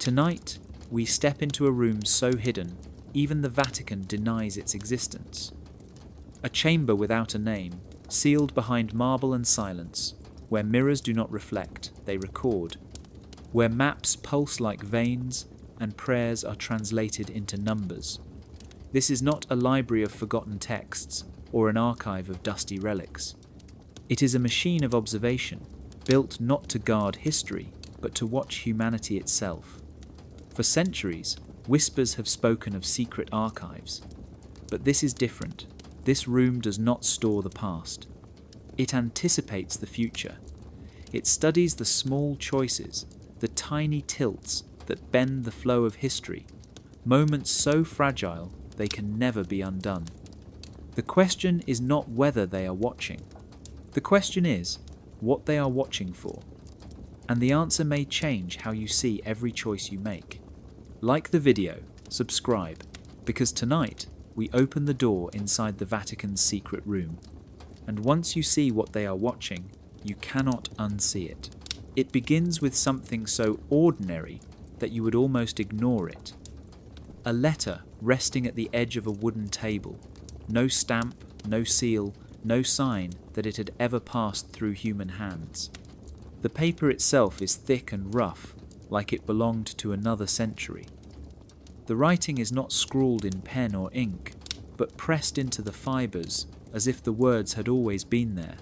Tonight, we step into a room so hidden, even the Vatican denies its existence. A chamber without a name, sealed behind marble and silence, where mirrors do not reflect, they record, where maps pulse like veins and prayers are translated into numbers. This is not a library of forgotten texts or an archive of dusty relics. It is a machine of observation, built not to guard history, but to watch humanity itself. For centuries, whispers have spoken of secret archives. But this is different. This room does not store the past. It anticipates the future. It studies the small choices, the tiny tilts that bend the flow of history, moments so fragile they can never be undone. The question is not whether they are watching. The question is what they are watching for. And the answer may change how you see every choice you make. Like the video, subscribe, because tonight we open the door inside the Vatican's secret room. And once you see what they are watching, you cannot unsee it. It begins with something so ordinary that you would almost ignore it. A letter resting at the edge of a wooden table. No stamp, no seal, no sign that it had ever passed through human hands. The paper itself is thick and rough, like it belonged to another century. The writing is not scrawled in pen or ink, but pressed into the fibres as if the words had always been there.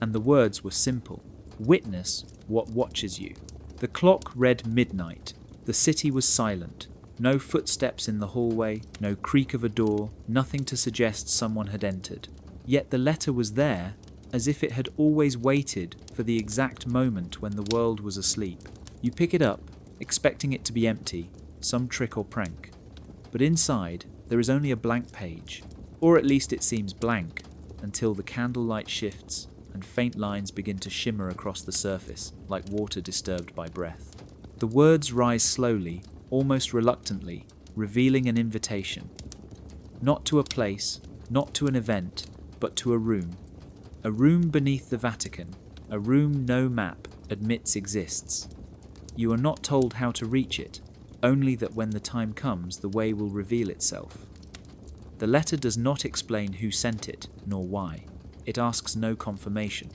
And the words were simple. Witness what watches you. The clock read midnight. The city was silent. No footsteps in the hallway, no creak of a door, nothing to suggest someone had entered. Yet the letter was there, as if it had always waited for the exact moment when the world was asleep. You pick it up, expecting it to be empty, some trick or prank. But inside, there is only a blank page, or at least it seems blank, until the candlelight shifts and faint lines begin to shimmer across the surface, like water disturbed by breath. The words rise slowly, almost reluctantly, revealing an invitation. Not to a place, not to an event, but to a room. A room beneath the Vatican, a room no map admits exists. You are not told how to reach it, only that when the time comes, the way will reveal itself. The letter does not explain who sent it, nor why. It asks no confirmation.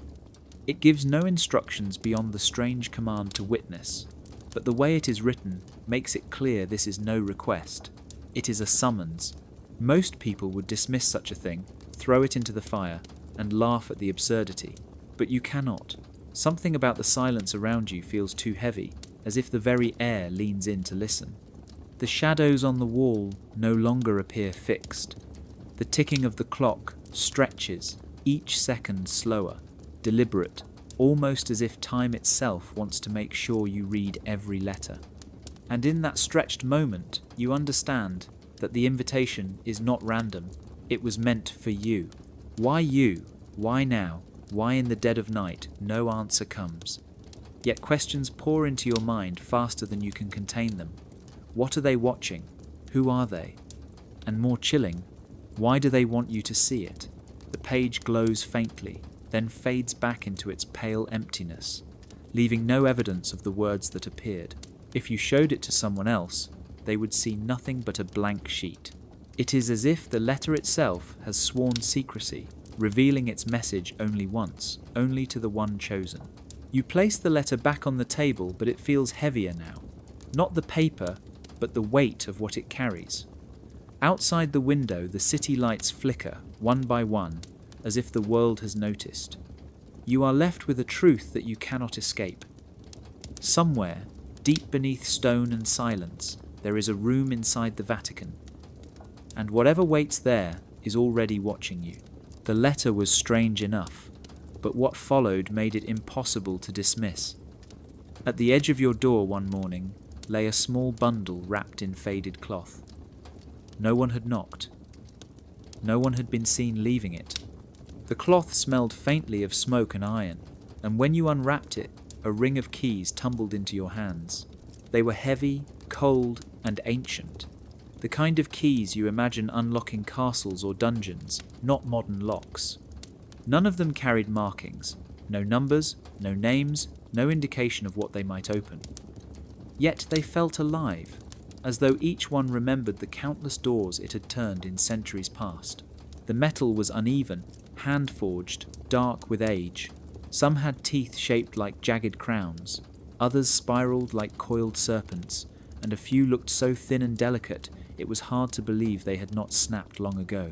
It gives no instructions beyond the strange command to witness, but the way it is written makes it clear this is no request. It is a summons. Most people would dismiss such a thing, throw it into the fire, and laugh at the absurdity. But you cannot. Something about the silence around you feels too heavy, as if the very air leans in to listen. The shadows on the wall no longer appear fixed. The ticking of the clock stretches, each second slower, deliberate, almost as if time itself wants to make sure you read every letter. And in that stretched moment, you understand that the invitation is not random. It was meant for you. Why you? Why now? Why in the dead of night? No answer comes. Yet questions pour into your mind faster than you can contain them. What are they watching? Who are they? And more chilling, why do they want you to see it? The page glows faintly, then fades back into its pale emptiness, leaving no evidence of the words that appeared. If you showed it to someone else, they would see nothing but a blank sheet. It is as if the letter itself has sworn secrecy, revealing its message only once, only to the one chosen. You place the letter back on the table, but it feels heavier now. Not the paper, but the weight of what it carries. Outside the window, the city lights flicker, one by one, as if the world has noticed. You are left with a truth that you cannot escape. Somewhere, deep beneath stone and silence, there is a room inside the Vatican. And whatever waits there is already watching you. The letter was strange enough, but what followed made it impossible to dismiss. At the edge of your door one morning lay a small bundle wrapped in faded cloth. No one had knocked. No one had been seen leaving it. The cloth smelled faintly of smoke and iron, and when you unwrapped it, a ring of keys tumbled into your hands. They were heavy, cold, and ancient. The kind of keys you imagine unlocking castles or dungeons, not modern locks. None of them carried markings. No numbers, no names, no indication of what they might open. Yet they felt alive, as though each one remembered the countless doors it had turned in centuries past. The metal was uneven, hand-forged, dark with age. Some had teeth shaped like jagged crowns, others spiraled like coiled serpents, and a few looked so thin and delicate it was hard to believe they had not snapped long ago.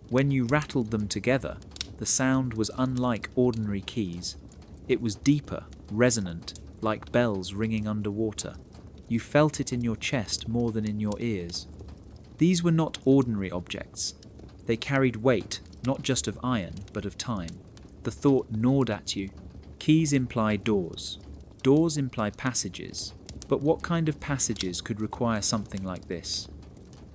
When you rattled them together, the sound was unlike ordinary keys. It was deeper, resonant, like bells ringing underwater. You felt it in your chest more than in your ears. These were not ordinary objects. They carried weight, not just of iron, but of time. The thought gnawed at you. Keys imply doors. Doors imply passages. But what kind of passages could require something like this?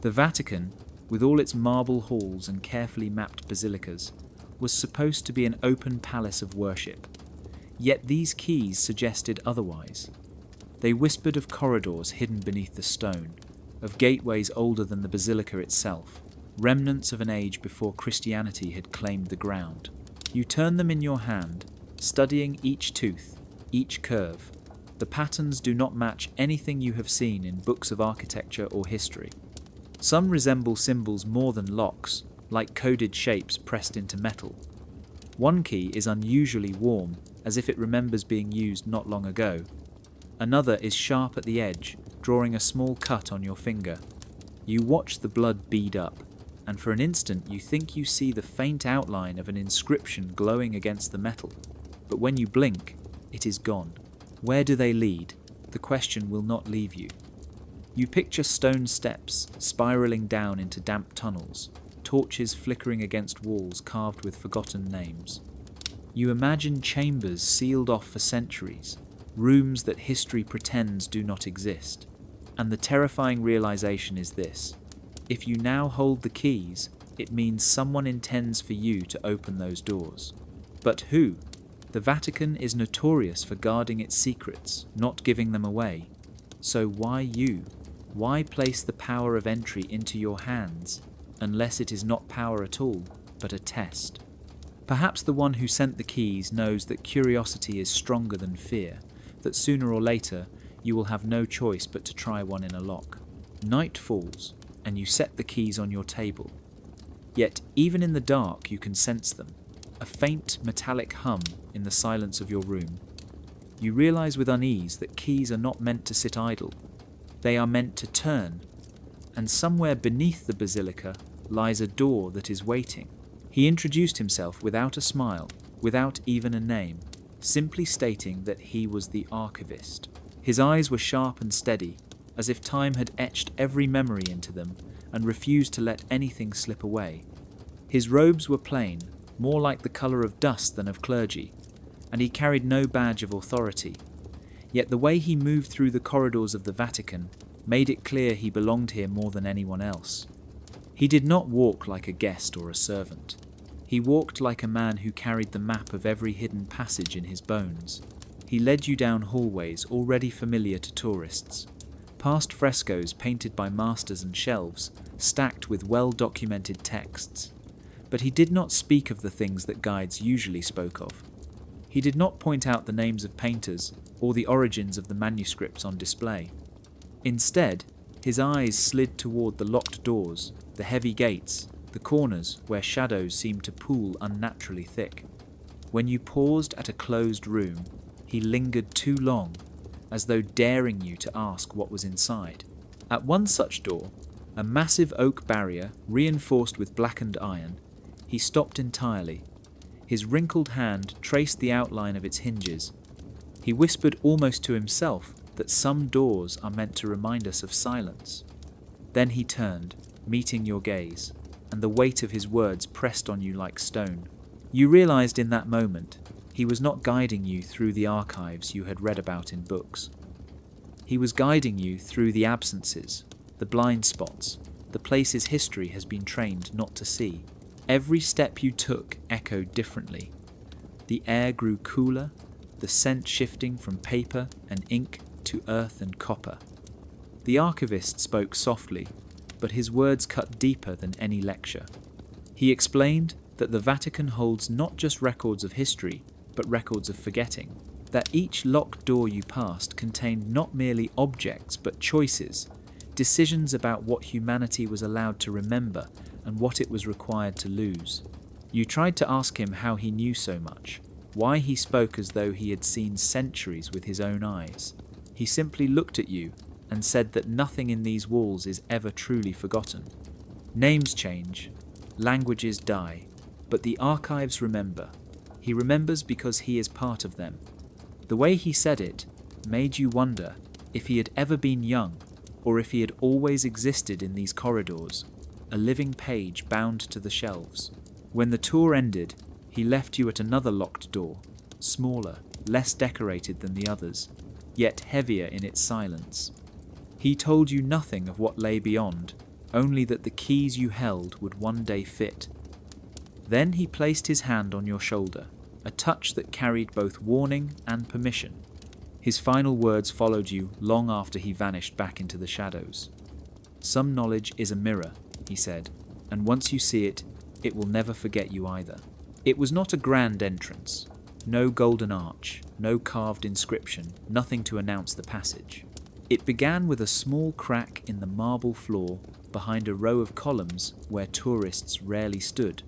The Vatican, with all its marble halls and carefully mapped basilicas, was supposed to be an open palace of worship. Yet these keys suggested otherwise. They whispered of corridors hidden beneath the stone, of gateways older than the basilica itself, remnants of an age before Christianity had claimed the ground. You turn them in your hand, studying each tooth, each curve. The patterns do not match anything you have seen in books of architecture or history. Some resemble symbols more than locks, like coded shapes pressed into metal. One key is unusually warm, as if it remembers being used not long ago. Another is sharp at the edge, drawing a small cut on your finger. You watch the blood bead up, and for an instant you think you see the faint outline of an inscription glowing against the metal. But when you blink, it is gone. Where do they lead? The question will not leave you. You picture stone steps spiraling down into damp tunnels, torches flickering against walls carved with forgotten names. You imagine chambers sealed off for centuries, rooms that history pretends do not exist. And the terrifying realization is this: if you now hold the keys, it means someone intends for you to open those doors. But who? The Vatican is notorious for guarding its secrets, not giving them away. So why you? Why place the power of entry into your hands, unless it is not power at all, but a test? Perhaps the one who sent the keys knows that curiosity is stronger than fear, that sooner or later you will have no choice but to try one in a lock. Night falls, and you set the keys on your table. Yet even in the dark you can sense them, a faint metallic hum in the silence of your room. You realize with unease that keys are not meant to sit idle. They are meant to turn, and somewhere beneath the basilica lies a door that is waiting. He introduced himself without a smile, without even a name, simply stating that he was the archivist. His eyes were sharp and steady, as if time had etched every memory into them and refused to let anything slip away. His robes were plain, more like the colour of dust than of clergy, and he carried no badge of authority. Yet the way he moved through the corridors of the Vatican made it clear he belonged here more than anyone else. He did not walk like a guest or a servant. He walked like a man who carried the map of every hidden passage in his bones. He led you down hallways already familiar to tourists, past frescoes painted by masters and shelves stacked with well-documented texts. But he did not speak of the things that guides usually spoke of. He did not point out the names of painters or the origins of the manuscripts on display. Instead, his eyes slid toward the locked doors, the heavy gates, the corners where shadows seemed to pool unnaturally thick. When you paused at a closed room, he lingered too long, as though daring you to ask what was inside. At one such door, a massive oak barrier reinforced with blackened iron, he stopped entirely. His wrinkled hand traced the outline of its hinges. He whispered almost to himself that some doors are meant to remind us of silence. Then he turned, meeting your gaze, and the weight of his words pressed on you like stone. You realized in that moment he was not guiding you through the archives you had read about in books. He was guiding you through the absences, the blind spots, the places history has been trained not to see. Every step you took echoed differently. The air grew cooler, the scent shifting from paper and ink to earth and copper. The archivist spoke softly, but his words cut deeper than any lecture. He explained that the Vatican holds not just records of history, but records of forgetting. that each locked door you passed contained not merely objects but choices, decisions about what humanity was allowed to remember and what it was required to lose. You tried to ask him how he knew so much, why he spoke as though he had seen centuries with his own eyes. He simply looked at you and said that nothing in these walls is ever truly forgotten. Names change, languages die, but the archives remember. He remembers because he is part of them. The way he said it made you wonder if he had ever been young, or if he had always existed in these corridors, a living page bound to the shelves. When the tour ended, he left you at another locked door, smaller, less decorated than the others, yet heavier in its silence. He told you nothing of what lay beyond, only that the keys you held would one day fit. Then he placed his hand on your shoulder, a touch that carried both warning and permission. His final words followed you long after he vanished back into the shadows. "Some knowledge is a mirror," he said, "and once you see it, it will never forget you either." It was not a grand entrance. No golden arch, no carved inscription, nothing to announce the passage. It began with a small crack in the marble floor behind a row of columns where tourists rarely stood.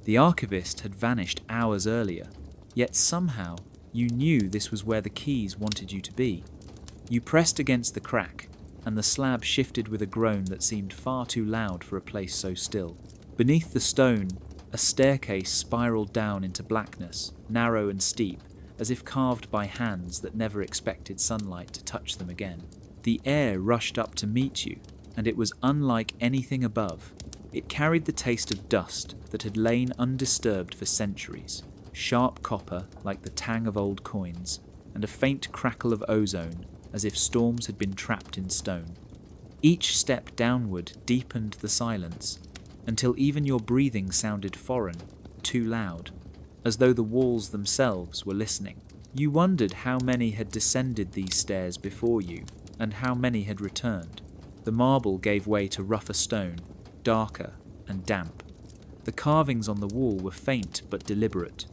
The archivist had vanished hours earlier, yet somehow you knew this was where the keys wanted you to be. You pressed against the crack, and the slab shifted with a groan that seemed far too loud for a place so still. Beneath the stone, a staircase spiraled down into blackness, narrow and steep, as if carved by hands that never expected sunlight to touch them again. The air rushed up to meet you, and it was unlike anything above. It carried the taste of dust that had lain undisturbed for centuries, sharp copper like the tang of old coins, and a faint crackle of ozone as if storms had been trapped in stone. Each step downward deepened the silence, until even your breathing sounded foreign, too loud, as though the walls themselves were listening. You wondered how many had descended these stairs before you, and how many had returned. The marble gave way to rougher stone, darker and damp. The carvings on the wall were faint but deliberate.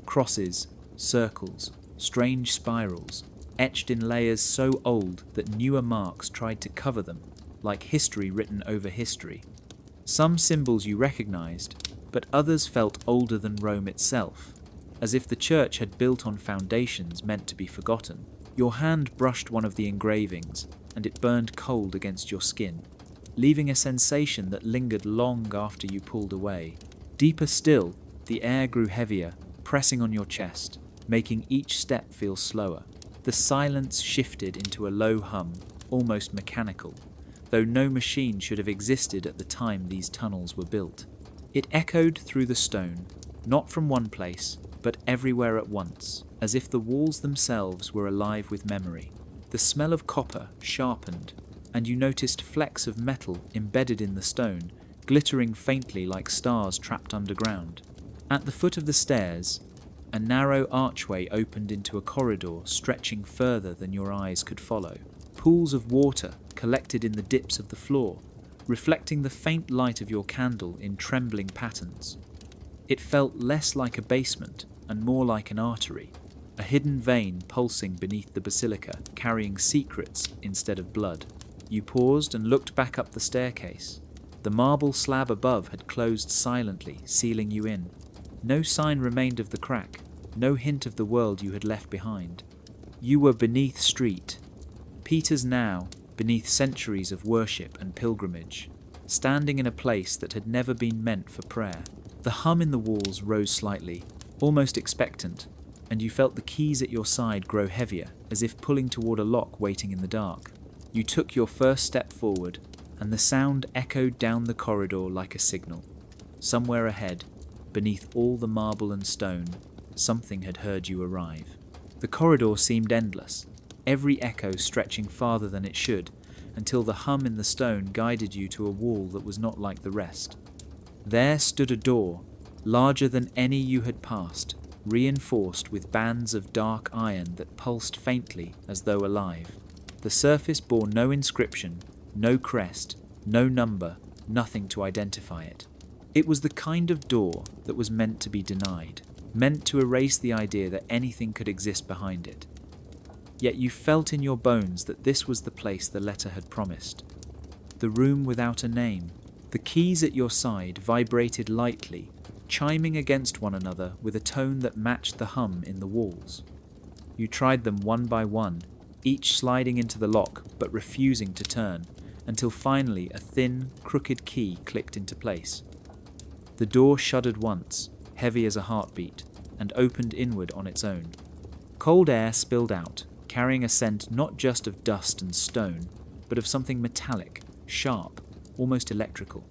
Crosses, circles, strange spirals, etched in layers so old that newer marks tried to cover them, like history written over history. Some symbols you recognized, but others felt older than Rome itself, as if the church had built on foundations meant to be forgotten. Your hand brushed one of the engravings, and it burned cold against your skin, leaving a sensation that lingered long after you pulled away. Deeper still, the air grew heavier, pressing on your chest, making each step feel slower. The silence shifted into a low hum, almost mechanical, though no machine should have existed at the time these tunnels were built. It echoed through the stone, not from one place, but everywhere at once, as if the walls themselves were alive with memory. The smell of copper sharpened, and you noticed flecks of metal embedded in the stone, glittering faintly like stars trapped underground. At the foot of the stairs, a narrow archway opened into a corridor stretching further than your eyes could follow. Pools of water collected in the dips of the floor, reflecting the faint light of your candle in trembling patterns. It felt less like a basement and more like an artery, a hidden vein pulsing beneath the basilica, carrying secrets instead of blood. You paused and looked back up the staircase. The marble slab above had closed silently, sealing you in. No sign remained of the crack, no hint of the world you had left behind. You were beneath street, Peter's now, beneath centuries of worship and pilgrimage, standing in a place that had never been meant for prayer. The hum in the walls rose slightly, almost expectant, and you felt the keys at your side grow heavier, as if pulling toward a lock waiting in the dark. You took your first step forward, and the sound echoed down the corridor like a signal. Somewhere ahead, beneath all the marble and stone, something had heard you arrive. The corridor seemed endless, every echo stretching farther than it should, until the hum in the stone guided you to a wall that was not like the rest. There stood a door, larger than any you had passed, reinforced with bands of dark iron that pulsed faintly as though alive. The surface bore no inscription, no crest, no number, nothing to identify it. It was the kind of door that was meant to be denied, meant to erase the idea that anything could exist behind it. Yet you felt in your bones that this was the place the letter had promised. The room without a name. The keys at your side vibrated lightly, chiming against one another with a tone that matched the hum in the walls. You tried them one by one, each sliding into the lock but refusing to turn, until finally a thin, crooked key clicked into place. The door shuddered once, heavy as a heartbeat, and opened inward on its own. Cold air spilled out, carrying a scent not just of dust and stone, but of something metallic, sharp, almost electrical.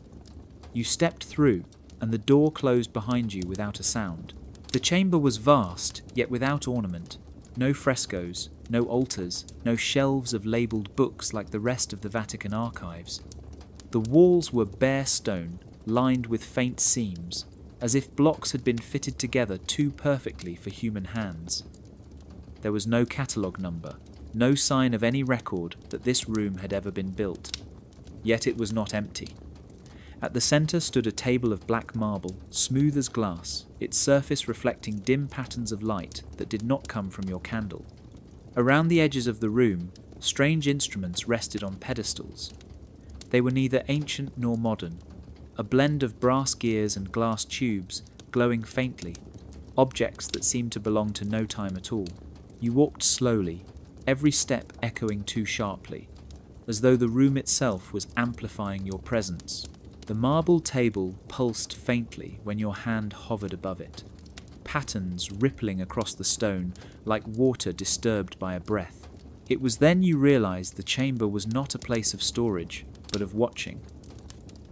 You stepped through, and the door closed behind you without a sound. The chamber was vast, yet without ornament. No frescoes, no altars, no shelves of labelled books like the rest of the Vatican archives. The walls were bare stone, lined with faint seams, as if blocks had been fitted together too perfectly for human hands. There was no catalogue number, no sign of any record that this room had ever been built. Yet it was not empty. At the centre stood a table of black marble, smooth as glass, its surface reflecting dim patterns of light that did not come from your candle. Around the edges of the room, strange instruments rested on pedestals. They were neither ancient nor modern, a blend of brass gears and glass tubes glowing faintly, objects that seemed to belong to no time at all. You walked slowly, every step echoing too sharply, as though the room itself was amplifying your presence. The marble table pulsed faintly when your hand hovered above it, patterns rippling across the stone like water disturbed by a breath. It was then you realized the chamber was not a place of storage, but of watching.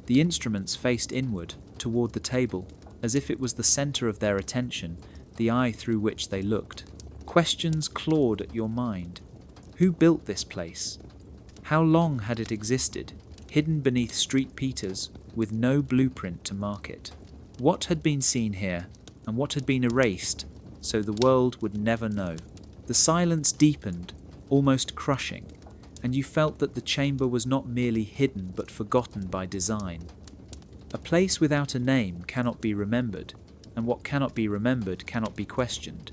The instruments faced inward, toward the table, as if it was the center of their attention, the eye through which they looked. Questions clawed at your mind. Who built this place? How long had it existed, hidden beneath street Peters, with no blueprint to mark it? What had been seen here, and what had been erased, so the world would never know? The silence deepened, almost crushing, and you felt that the chamber was not merely hidden but forgotten by design. A place without a name cannot be remembered, and what cannot be remembered cannot be questioned.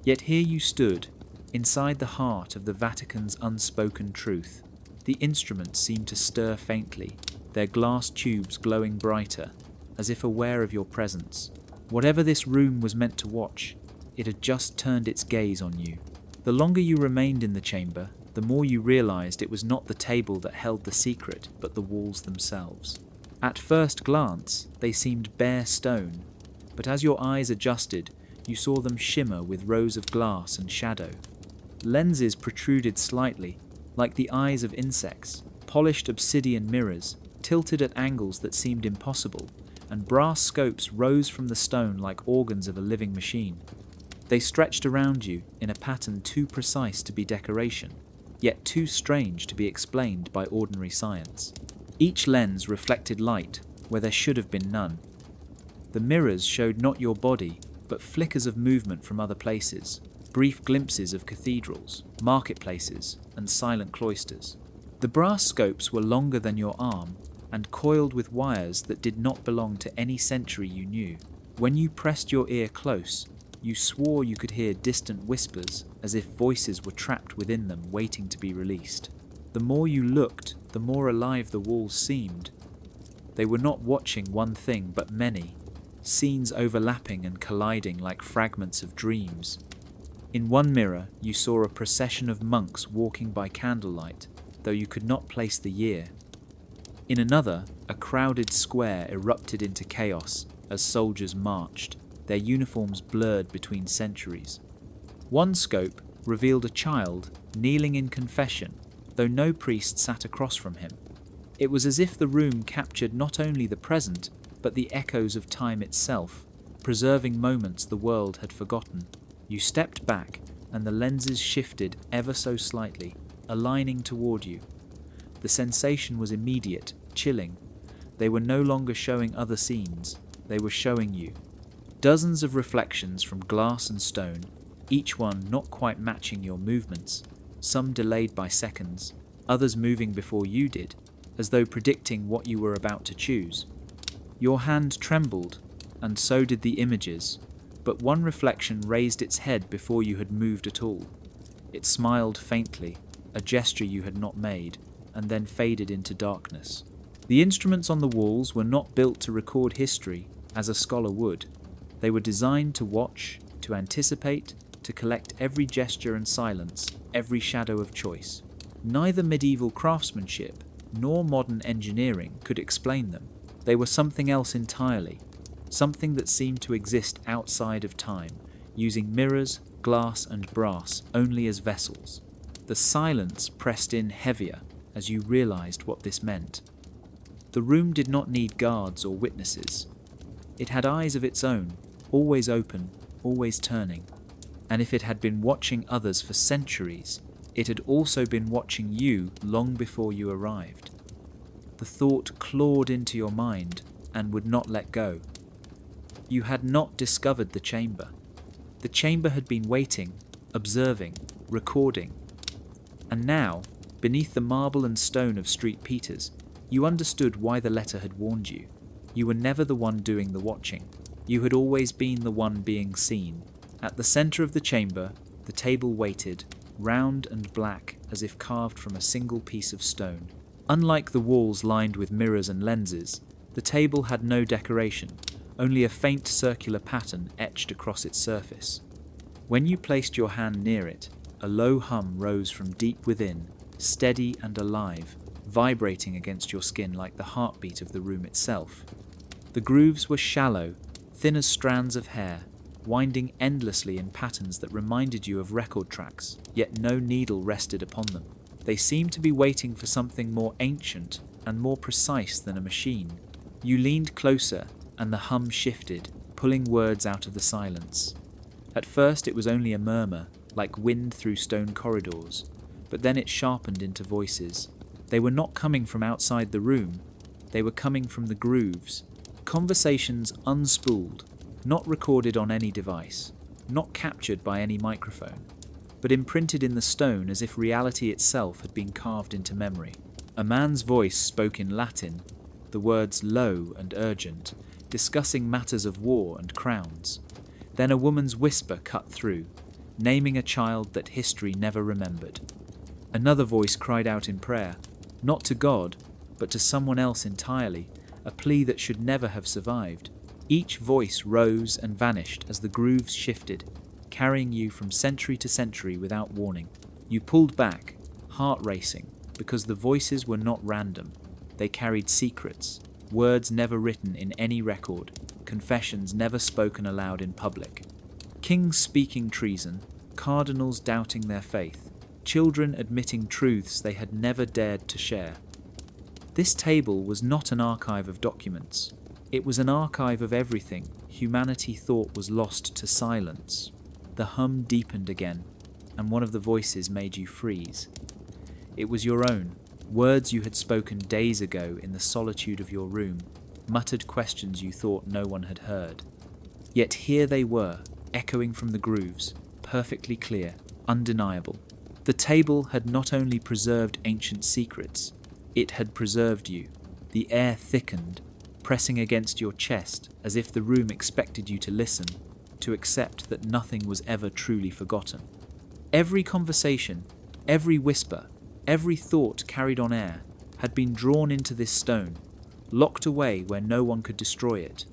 Yet here you stood, inside the heart of the Vatican's unspoken truth. The instruments seemed to stir faintly, their glass tubes glowing brighter, as if aware of your presence. Whatever this room was meant to watch, it had just turned its gaze on you. The longer you remained in the chamber, the more you realized it was not the table that held the secret, but the walls themselves. At first glance, they seemed bare stone, but as your eyes adjusted, you saw them shimmer with rows of glass and shadow. Lenses protruded slightly, like the eyes of insects, polished obsidian mirrors, tilted at angles that seemed impossible, and brass scopes rose from the stone like organs of a living machine. They stretched around you in a pattern too precise to be decoration, yet too strange to be explained by ordinary science. Each lens reflected light where there should have been none. The mirrors showed not your body, but flickers of movement from other places, brief glimpses of cathedrals, marketplaces, and silent cloisters. The brass scopes were longer than your arm, and coiled with wires that did not belong to any century you knew. When you pressed your ear close, you swore you could hear distant whispers, as if voices were trapped within them waiting to be released. The more you looked, the more alive the walls seemed. They were not watching one thing but many, scenes overlapping and colliding like fragments of dreams. In one mirror, you saw a procession of monks walking by candlelight, though you could not place the year. In another, a crowded square erupted into chaos as soldiers marched, their uniforms blurred between centuries. One scope revealed a child kneeling in confession, though no priest sat across from him. It was as if the room captured not only the present, but the echoes of time itself, preserving moments the world had forgotten. You stepped back, and the lenses shifted ever so slightly, aligning toward you. The sensation was immediate, chilling. They were no longer showing other scenes, they were showing you. Dozens of reflections from glass and stone, each one not quite matching your movements, some delayed by seconds, others moving before you did, as though predicting what you were about to choose. Your hand trembled, and so did the images, but one reflection raised its head before you had moved at all. It smiled faintly, a gesture you had not made, and then faded into darkness. The instruments on the walls were not built to record history as a scholar would. They were designed to watch, to anticipate, to collect every gesture and silence, every shadow of choice. Neither medieval craftsmanship nor modern engineering could explain them. They were something else entirely, something that seemed to exist outside of time, using mirrors, glass and brass only as vessels. The silence pressed in heavier as you realized what this meant. The room did not need guards or witnesses. It had eyes of its own, always open, always turning. And if it had been watching others for centuries, it had also been watching you long before you arrived. The thought clawed into your mind and would not let go. You had not discovered the chamber. The chamber had been waiting, observing, recording. And now, beneath the marble and stone of St. Peter's, you understood why the letter had warned you. You were never the one doing the watching. You had always been the one being seen. At the centre of the chamber, the table waited, round and black as if carved from a single piece of stone. Unlike the walls lined with mirrors and lenses, the table had no decoration, only a faint circular pattern etched across its surface. When you placed your hand near it, a low hum rose from deep within, steady and alive, vibrating against your skin like the heartbeat of the room itself. The grooves were shallow, thin as strands of hair, winding endlessly in patterns that reminded you of record tracks, yet no needle rested upon them. They seemed to be waiting for something more ancient and more precise than a machine. You leaned closer, and the hum shifted, pulling words out of the silence. At first it was only a murmur, like wind through stone corridors, but then it sharpened into voices. They were not coming from outside the room, they were coming from the grooves. Conversations unspooled, not recorded on any device, not captured by any microphone, but imprinted in the stone as if reality itself had been carved into memory. A man's voice spoke in Latin, the words low and urgent, discussing matters of war and crowns. Then a woman's whisper cut through, naming a child that history never remembered. Another voice cried out in prayer, not to God, but to someone else entirely, a plea that should never have survived. Each voice rose and vanished as the grooves shifted, carrying you from century to century without warning. You pulled back, heart racing, because the voices were not random. They carried secrets, words never written in any record, confessions never spoken aloud in public. Kings speaking treason, cardinals doubting their faith, children admitting truths they had never dared to share. This table was not an archive of documents. It was an archive of everything humanity thought was lost to silence. The hum deepened again, and one of the voices made you freeze. It was your own, words you had spoken days ago in the solitude of your room, muttered questions you thought no one had heard. Yet here they were, echoing from the grooves, perfectly clear, undeniable. The table had not only preserved ancient secrets, it had preserved you. The air thickened, pressing against your chest as if the room expected you to listen, to accept that nothing was ever truly forgotten. Every conversation, every whisper, every thought carried on air had been drawn into this stone, locked away where no one could destroy it.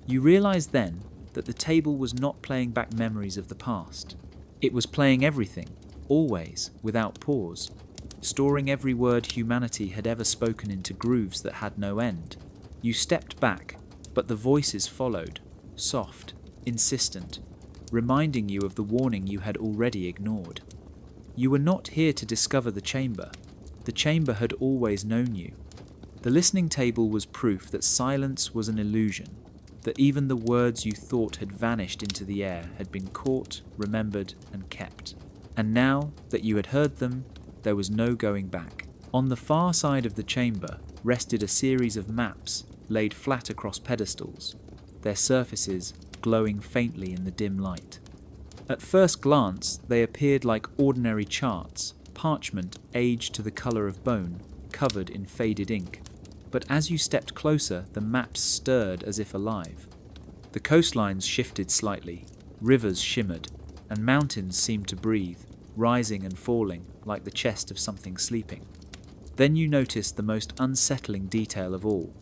You realized then that the table was not playing back memories of the past. It was playing everything, always, without pause, storing every word humanity had ever spoken into grooves that had no end. You stepped back, but the voices followed, soft, insistent, reminding you of the warning you had already ignored. You were not here to discover the chamber. The chamber had always known you. The listening table was proof that silence was an illusion, that even the words you thought had vanished into the air had been caught, remembered, and kept. And now that you had heard them, there was no going back. On the far side of the chamber rested a series of maps laid flat across pedestals, their surfaces glowing faintly in the dim light. At first glance, they appeared like ordinary charts, parchment aged to the colour of bone, covered in faded ink. But as you stepped closer, the maps stirred as if alive. The coastlines shifted slightly, rivers shimmered, and mountains seemed to breathe, rising and falling like the chest of something sleeping. Then you noticed the most unsettling detail of all.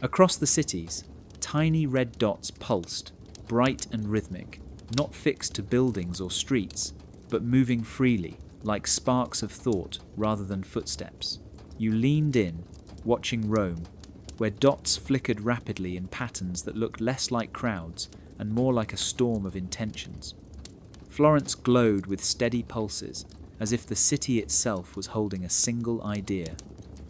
Across the cities, tiny red dots pulsed, bright and rhythmic, not fixed to buildings or streets, but moving freely, like sparks of thought rather than footsteps. You leaned in, watching Rome, where dots flickered rapidly in patterns that looked less like crowds and more like a storm of intentions. Florence glowed with steady pulses, as if the city itself was holding a single idea.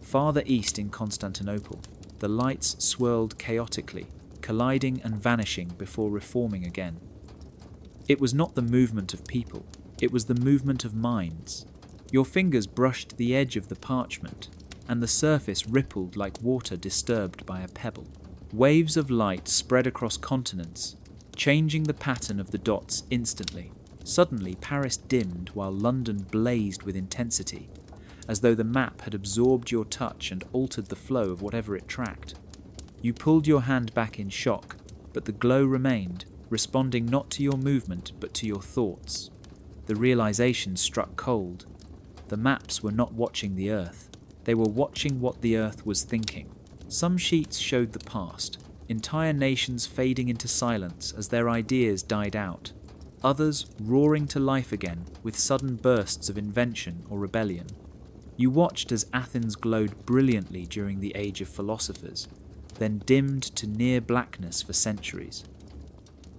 Farther east in Constantinople, the lights swirled chaotically, colliding and vanishing before reforming again. It was not the movement of people, it was the movement of minds. Your fingers brushed the edge of the parchment, and the surface rippled like water disturbed by a pebble. Waves of light spread across continents, changing the pattern of the dots instantly. Suddenly, Paris dimmed while London blazed with intensity, as though the map had absorbed your touch and altered the flow of whatever it tracked. You pulled your hand back in shock, but the glow remained, responding not to your movement but to your thoughts. The realization struck cold. The maps were not watching the Earth. They were watching what the Earth was thinking. Some sheets showed the past, entire nations fading into silence as their ideas died out. Others roaring to life again with sudden bursts of invention or rebellion. You watched as Athens glowed brilliantly during the age of philosophers, then dimmed to near blackness for centuries.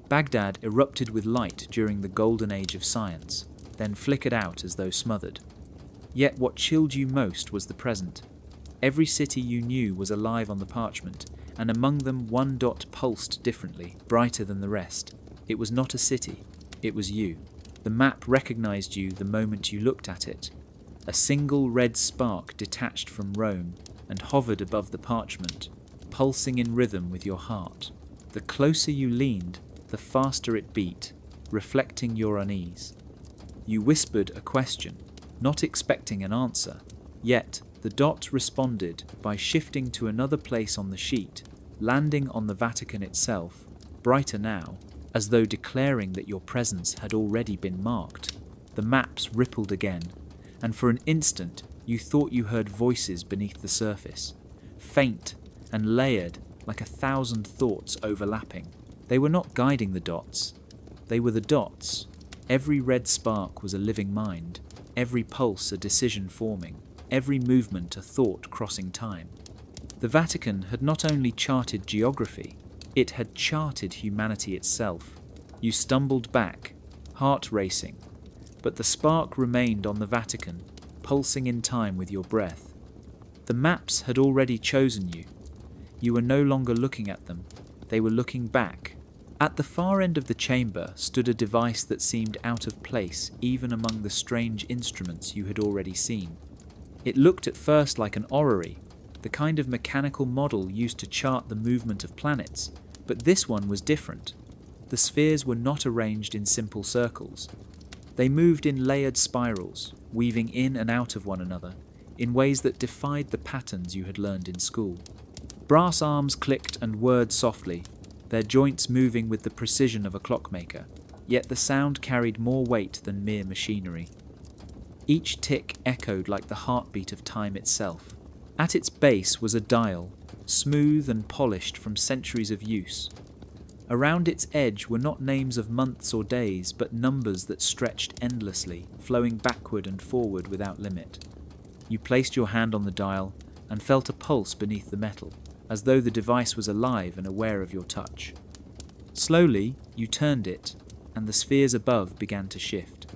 Baghdad erupted with light during the golden age of science, then flickered out as though smothered. Yet what chilled you most was the present. Every city you knew was alive on the parchment, and among them one dot pulsed differently, brighter than the rest. It was not a city, it was you. The map recognized you the moment you looked at it. A single red spark detached from Rome and hovered above the parchment, pulsing in rhythm with your heart. The closer you leaned, the faster it beat, reflecting your unease. You whispered a question, not expecting an answer, yet the dot responded by shifting to another place on the sheet, landing on the Vatican itself, brighter now, as though declaring that your presence had already been marked. The maps rippled again, and for an instant you thought you heard voices beneath the surface, faint and layered like 1,000 thoughts overlapping. They were not guiding the dots, they were the dots. Every red spark was a living mind, every pulse a decision forming, every movement a thought crossing time. The Vatican had not only charted geography, it had charted humanity itself. You stumbled back, heart racing, but the spark remained on the Vatican, pulsing in time with your breath. The maps had already chosen you. You were no longer looking at them, they were looking back. At the far end of the chamber stood a device that seemed out of place even among the strange instruments you had already seen. It looked at first like an orrery, the kind of mechanical model used to chart the movement of planets, but this one was different. The spheres were not arranged in simple circles. They moved in layered spirals, weaving in and out of one another, in ways that defied the patterns you had learned in school. Brass arms clicked and whirred softly, their joints moving with the precision of a clockmaker, yet the sound carried more weight than mere machinery. Each tick echoed like the heartbeat of time itself. At its base was a dial, smooth and polished from centuries of use. Around its edge were not names of months or days, but numbers that stretched endlessly, flowing backward and forward without limit. You placed your hand on the dial and felt a pulse beneath the metal, as though the device was alive and aware of your touch. Slowly, you turned it, and the spheres above began to shift.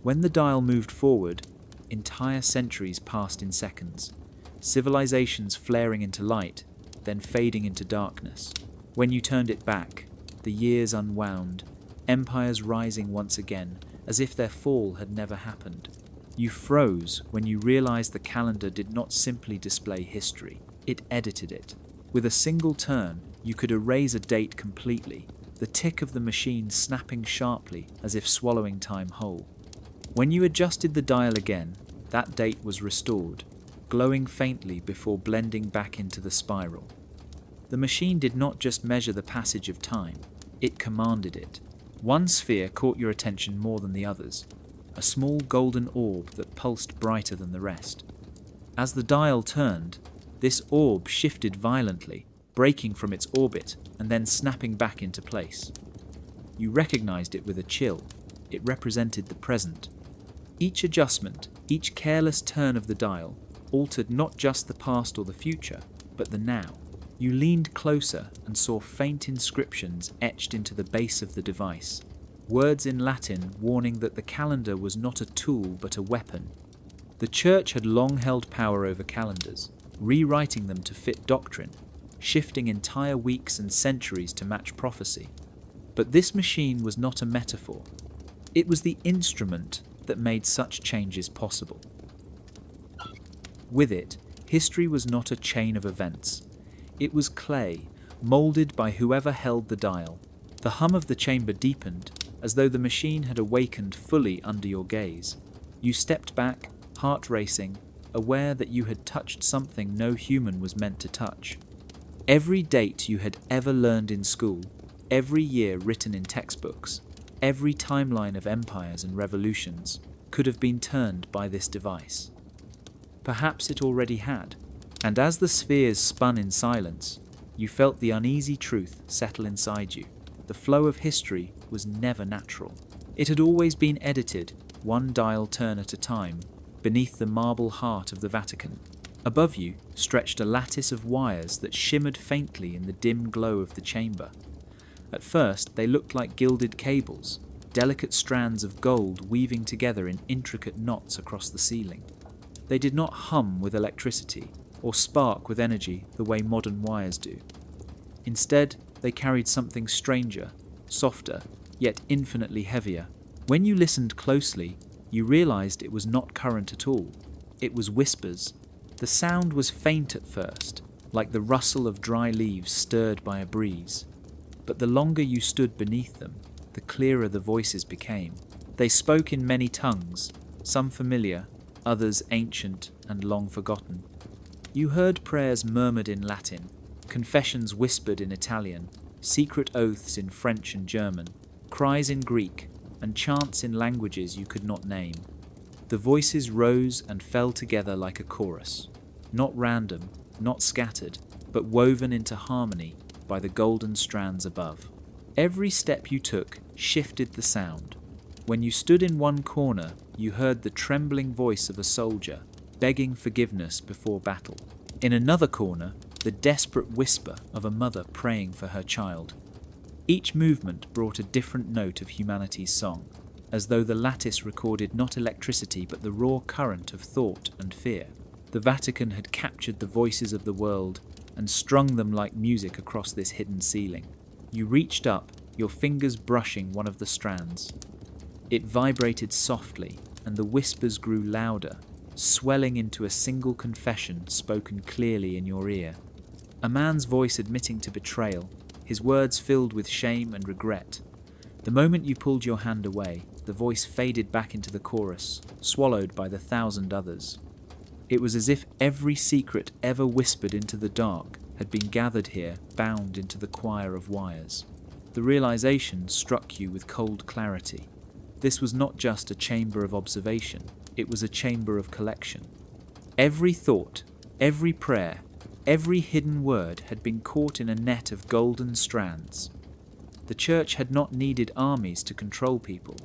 When the dial moved forward, entire centuries passed in seconds, civilizations flaring into light, then fading into darkness. When you turned it back, the years unwound, empires rising once again, as if their fall had never happened. You froze when you realized the calendar did not simply display history, it edited it. With a single turn, you could erase a date completely, the tick of the machine snapping sharply as if swallowing time whole. When you adjusted the dial again, that date was restored, glowing faintly before blending back into the spiral. The machine did not just measure the passage of time, It commanded it. One sphere caught your attention more than the others, a small golden orb that pulsed brighter than the rest. As the dial turned, this orb shifted violently, breaking from its orbit and then snapping back into place. You recognized it with a chill. It represented the present. Each adjustment, each careless turn of the dial, altered not just the past or the future, but the now. You leaned closer and saw faint inscriptions etched into the base of the device, words in Latin warning that the calendar was not a tool but a weapon. The Church had long held power over calendars, rewriting them to fit doctrine, shifting entire weeks and centuries to match prophecy. But this machine was not a metaphor. It was the instrument that made such changes possible. With it, history was not a chain of events. It was clay, moulded by whoever held the dial. The hum of the chamber deepened, as though the machine had awakened fully under your gaze. You stepped back, heart racing, aware that you had touched something no human was meant to touch. Every date you had ever learned in school, every year written in textbooks, every timeline of empires and revolutions could have been turned by this device. Perhaps it already had, and as the spheres spun in silence, you felt the uneasy truth settle inside you. The flow of history was never natural. It had always been edited, one dial turn at a time, beneath the marble heart of the Vatican. Above you stretched a lattice of wires that shimmered faintly in the dim glow of the chamber. At first, they looked like gilded cables, delicate strands of gold weaving together in intricate knots across the ceiling. They did not hum with electricity or spark with energy the way modern wires do. Instead, they carried something stranger, softer, yet infinitely heavier. When you listened closely, you realized it was not current at all. It was whispers. The sound was faint at first, like the rustle of dry leaves stirred by a breeze. But the longer you stood beneath them, the clearer the voices became. They spoke in many tongues, some familiar, others ancient and long forgotten. You heard prayers murmured in Latin, confessions whispered in Italian, secret oaths in French and German, cries in Greek, and chants in languages you could not name. The voices rose and fell together like a chorus, not random, not scattered, but woven into harmony by the golden strands above. Every step you took shifted the sound. When you stood in one corner, you heard the trembling voice of a soldier, begging forgiveness before battle. In another corner, the desperate whisper of a mother praying for her child. Each movement brought a different note of humanity's song, as though the lattice recorded not electricity but the raw current of thought and fear. The Vatican had captured the voices of the world and strung them like music across this hidden ceiling. You reached up, your fingers brushing one of the strands. It vibrated softly, and the whispers grew louder, swelling into a single confession spoken clearly in your ear. A man's voice admitting to betrayal, his words filled with shame and regret. The moment you pulled your hand away, the voice faded back into the chorus, swallowed by the 1,000 others. It was as if every secret ever whispered into the dark had been gathered here, bound into the choir of wires. The realization struck you with cold clarity. This was not just a chamber of observation, it was a chamber of collection. Every thought, every prayer, every hidden word had been caught in a net of golden strands. The Church had not needed armies to control people,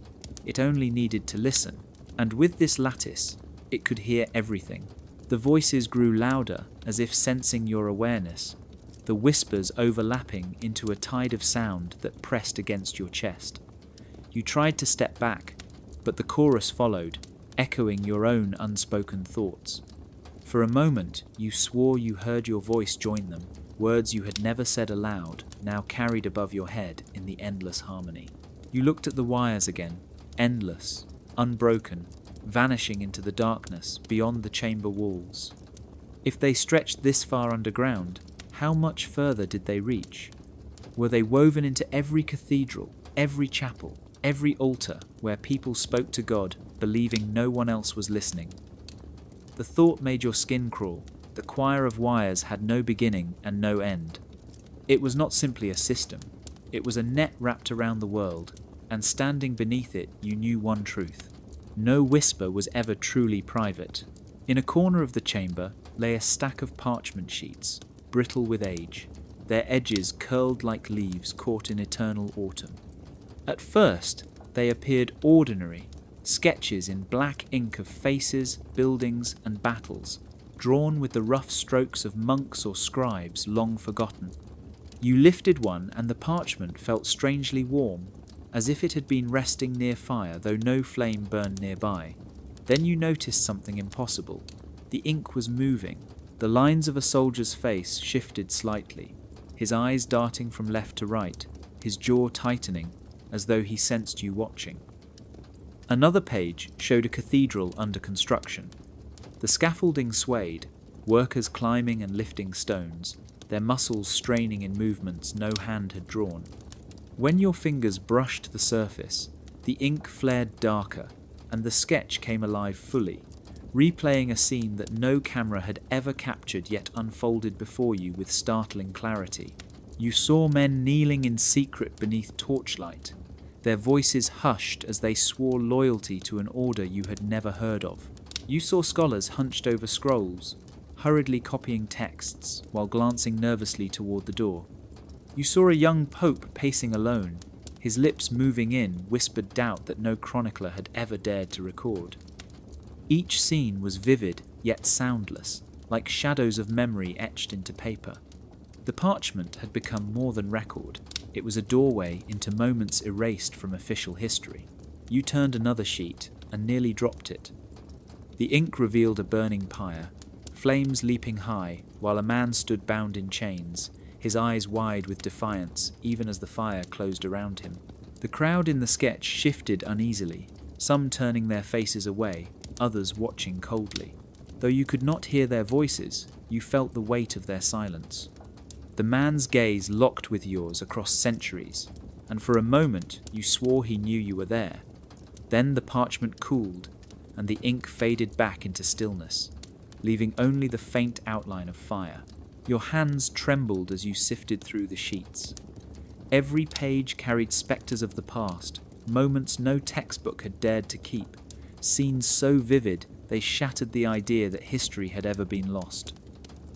it only needed to listen, and with this lattice, it could hear everything. The voices grew louder, as if sensing your awareness, the whispers overlapping into a tide of sound that pressed against your chest. You tried to step back, but the chorus followed, echoing your own unspoken thoughts. For a moment, you swore you heard your voice join them, words you had never said aloud, now carried above your head in the endless harmony. You looked at the wires again, endless, unbroken, vanishing into the darkness beyond the chamber walls. If they stretched this far underground, how much further did they reach? Were they woven into every cathedral, every chapel, every altar where people spoke to God, believing no one else was listening? The thought made your skin crawl. The choir of wires had no beginning and no end. It was not simply a system. It was a net wrapped around the world, and standing beneath it you knew one truth. No whisper was ever truly private. In a corner of the chamber lay a stack of parchment sheets, brittle with age, their edges curled like leaves caught in eternal autumn. At first, they appeared ordinary, sketches in black ink of faces, buildings, and battles, drawn with the rough strokes of monks or scribes long forgotten. You lifted one and the parchment felt strangely warm, as if it had been resting near fire though no flame burned nearby. Then you noticed something impossible. The ink was moving. The lines of a soldier's face shifted slightly, his eyes darting from left to right, his jaw tightening, as though he sensed you watching. Another page showed a cathedral under construction. The scaffolding swayed, workers climbing and lifting stones, their muscles straining in movements no hand had drawn. When your fingers brushed the surface, the ink flared darker, and the sketch came alive fully, replaying a scene that no camera had ever captured yet unfolded before you with startling clarity. You saw men kneeling in secret beneath torchlight, their voices hushed as they swore loyalty to an order you had never heard of. You saw scholars hunched over scrolls, hurriedly copying texts while glancing nervously toward the door. You saw a young pope pacing alone, his lips moving in whispered doubt that no chronicler had ever dared to record. Each scene was vivid yet soundless, like shadows of memory etched into paper. The parchment had become more than record. It was a doorway into moments erased from official history. You turned another sheet and nearly dropped it. The ink revealed a burning pyre, flames leaping high, while a man stood bound in chains, his eyes wide with defiance even as the fire closed around him. The crowd in the sketch shifted uneasily, some turning their faces away, others watching coldly. Though you could not hear their voices, you felt the weight of their silence. The man's gaze locked with yours across centuries, and for a moment you swore he knew you were there. Then the parchment cooled, and the ink faded back into stillness, leaving only the faint outline of fire. Your hands trembled as you sifted through the sheets. Every page carried spectres of the past, moments no textbook had dared to keep, scenes so vivid they shattered the idea that history had ever been lost.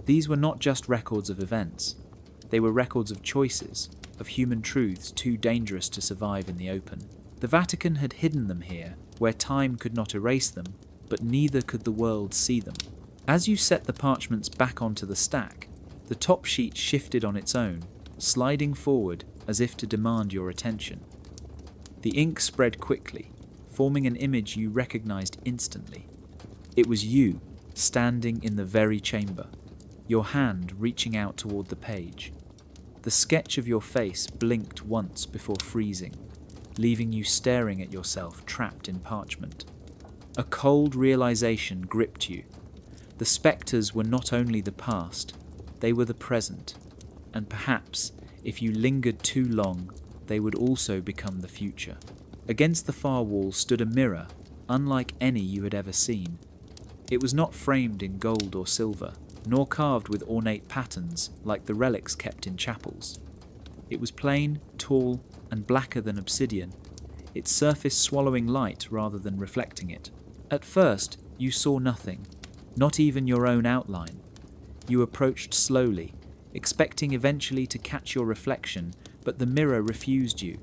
These were not just records of events. They were records of choices, of human truths too dangerous to survive in the open. The Vatican had hidden them here, where time could not erase them, but neither could the world see them. As you set the parchments back onto the stack, the top sheet shifted on its own, sliding forward as if to demand your attention. The ink spread quickly, forming an image you recognized instantly. It was you, standing in the very chamber, your hand reaching out toward the page. The sketch of your face blinked once before freezing, leaving you staring at yourself trapped in parchment. A cold realization gripped you. The spectres were not only the past, they were the present, and perhaps, if you lingered too long, they would also become the future. Against the far wall stood a mirror, unlike any you had ever seen. It was not framed in gold or silver, nor carved with ornate patterns like the relics kept in chapels. It was plain, tall, and blacker than obsidian, its surface swallowing light rather than reflecting it. At first, you saw nothing, not even your own outline. You approached slowly, expecting eventually to catch your reflection, but the mirror refused you.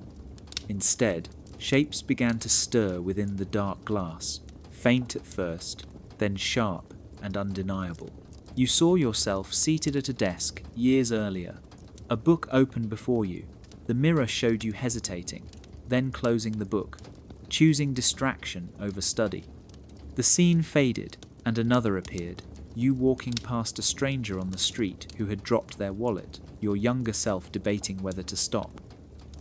Instead, shapes began to stir within the dark glass, faint at first, then sharp and undeniable. You saw yourself seated at a desk years earlier, a book open before you. The mirror showed you hesitating, then closing the book, choosing distraction over study. The scene faded, and another appeared, you walking past a stranger on the street who had dropped their wallet, your younger self debating whether to stop.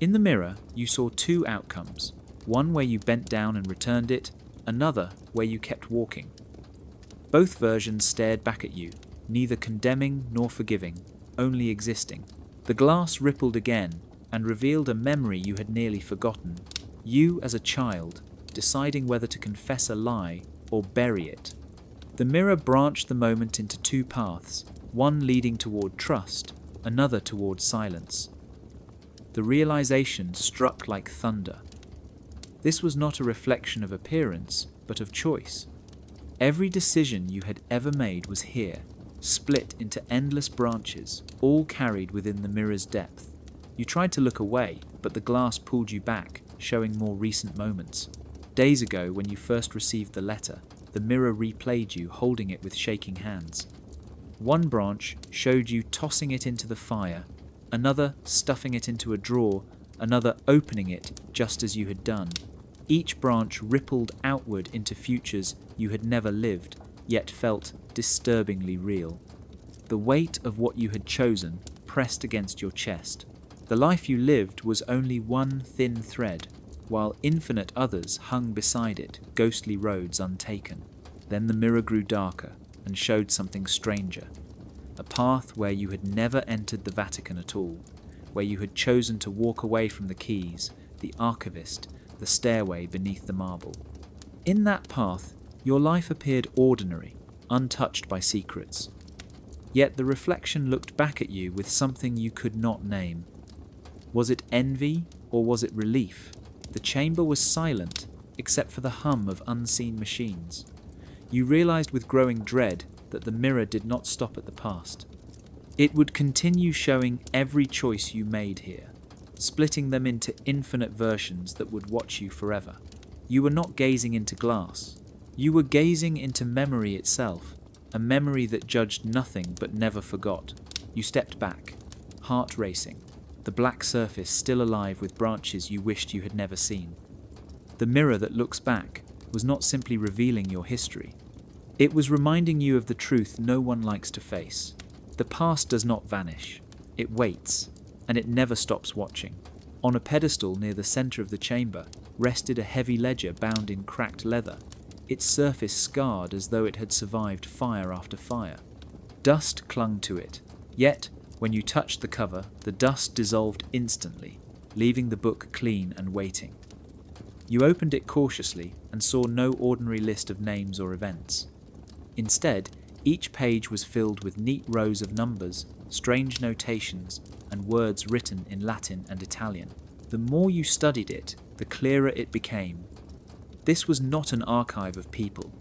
In the mirror, you saw two outcomes, one where you bent down and returned it, another where you kept walking. Both versions stared back at you, neither condemning nor forgiving, only existing. The glass rippled again and revealed a memory you had nearly forgotten. You as a child, deciding whether to confess a lie or bury it. The mirror branched the moment into two paths, one leading toward trust, another toward silence. The realization struck like thunder. This was not a reflection of appearance, but of choice. Every decision you had ever made was here, split into endless branches, all carried within the mirror's depth. You tried to look away, but the glass pulled you back, showing more recent moments. Days ago, when you first received the letter, the mirror replayed you holding it with shaking hands. One branch showed you tossing it into the fire, another stuffing it into a drawer, another opening it just as you had done. Each branch rippled outward into futures you had never lived, yet felt disturbingly real. The weight of what you had chosen pressed against your chest. The life you lived was only one thin thread, while infinite others hung beside it, ghostly roads untaken. Then the mirror grew darker and showed something stranger. A path where you had never entered the Vatican at all, where you had chosen to walk away from the keys, the archivist, the stairway beneath the marble. In that path, your life appeared ordinary, untouched by secrets. Yet the reflection looked back at you with something you could not name. Was it envy or was it relief? The chamber was silent, except for the hum of unseen machines. You realized with growing dread that the mirror did not stop at the past. It would continue showing every choice you made here, splitting them into infinite versions that would watch you forever. You were not gazing into glass. You were gazing into memory itself, a memory that judged nothing but never forgot. You stepped back, heart racing, the black surface still alive with branches you wished you had never seen. The mirror that looks back was not simply revealing your history. It was reminding you of the truth no one likes to face. The past does not vanish. It waits, and it never stops watching. On a pedestal near the center of the chamber rested a heavy ledger bound in cracked leather, its surface scarred as though it had survived fire after fire. Dust clung to it, yet when you touched the cover, the dust dissolved instantly, leaving the book clean and waiting. You opened it cautiously and saw no ordinary list of names or events. Instead, each page was filled with neat rows of numbers, strange notations, and words written in Latin and Italian. The more you studied it, the clearer it became. This was not an archive of people.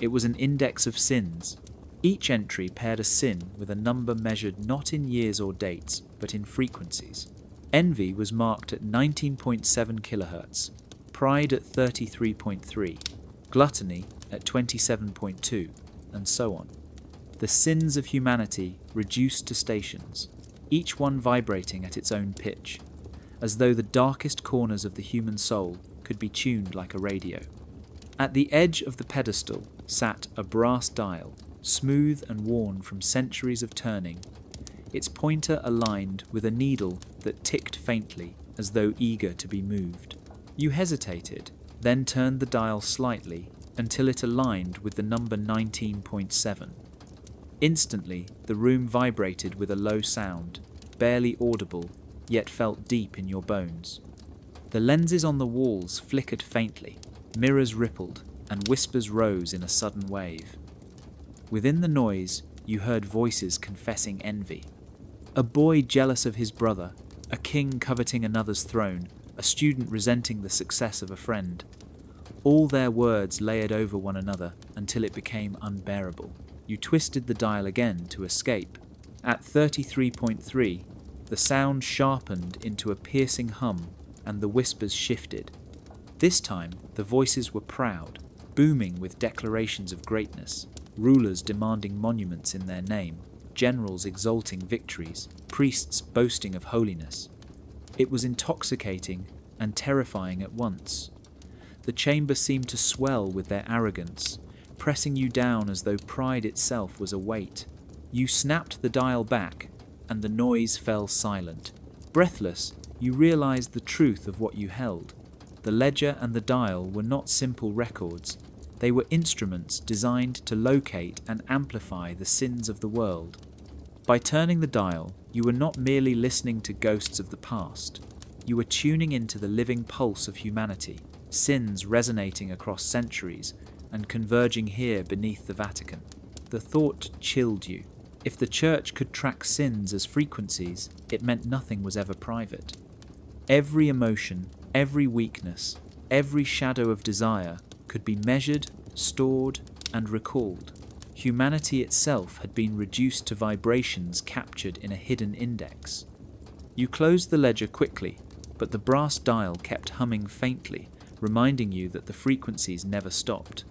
It was an index of sins. Each entry paired a sin with a number measured not in years or dates, but in frequencies. Envy was marked at 19.7 kHz, pride at 33.3, gluttony at 27.2, and so on. The sins of humanity reduced to stations, each one vibrating at its own pitch, as though the darkest corners of the human soul could be tuned like a radio. At the edge of the pedestal sat a brass dial, smooth and worn from centuries of turning, its pointer aligned with a needle that ticked faintly as though eager to be moved. You hesitated, then turned the dial slightly until it aligned with the number 19.7. Instantly, the room vibrated with a low sound, barely audible, yet felt deep in your bones. The lenses on the walls flickered faintly, mirrors rippled, and whispers rose in a sudden wave. Within the noise, you heard voices confessing envy. A boy jealous of his brother, a king coveting another's throne, a student resenting the success of a friend. All their words layered over one another until it became unbearable. You twisted the dial again to escape. At 33.3, the sound sharpened into a piercing hum, and the whispers shifted. This time, the voices were proud, booming with declarations of greatness, rulers demanding monuments in their name, generals exalting victories, priests boasting of holiness. It was intoxicating and terrifying at once. The chamber seemed to swell with their arrogance, pressing you down as though pride itself was a weight. You snapped the dial back, and the noise fell silent. Breathless, you realized the truth of what you held. The ledger and the dial were not simple records. They were instruments designed to locate and amplify the sins of the world. By turning the dial, you were not merely listening to ghosts of the past. You were tuning into the living pulse of humanity, sins resonating across centuries and converging here beneath the Vatican. The thought chilled you. If the Church could track sins as frequencies, it meant nothing was ever private. Every emotion, every weakness, every shadow of desire could be measured, stored, and recalled. Humanity itself had been reduced to vibrations captured in a hidden index. You closed the ledger quickly, but the brass dial kept humming faintly, reminding you that the frequencies never stopped.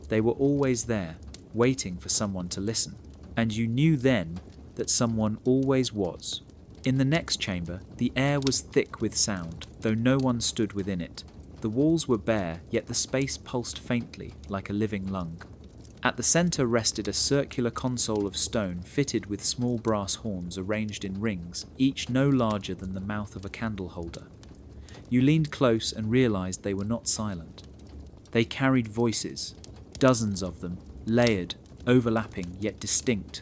They were always there, waiting for someone to listen. And you knew then that someone always was. In the next chamber, the air was thick with sound, though no one stood within it. The walls were bare, yet the space pulsed faintly, like a living lung. At the centre rested a circular console of stone fitted with small brass horns arranged in rings, each no larger than the mouth of a candle holder. You leaned close and realized they were not silent. They carried voices, dozens of them, layered, overlapping yet distinct.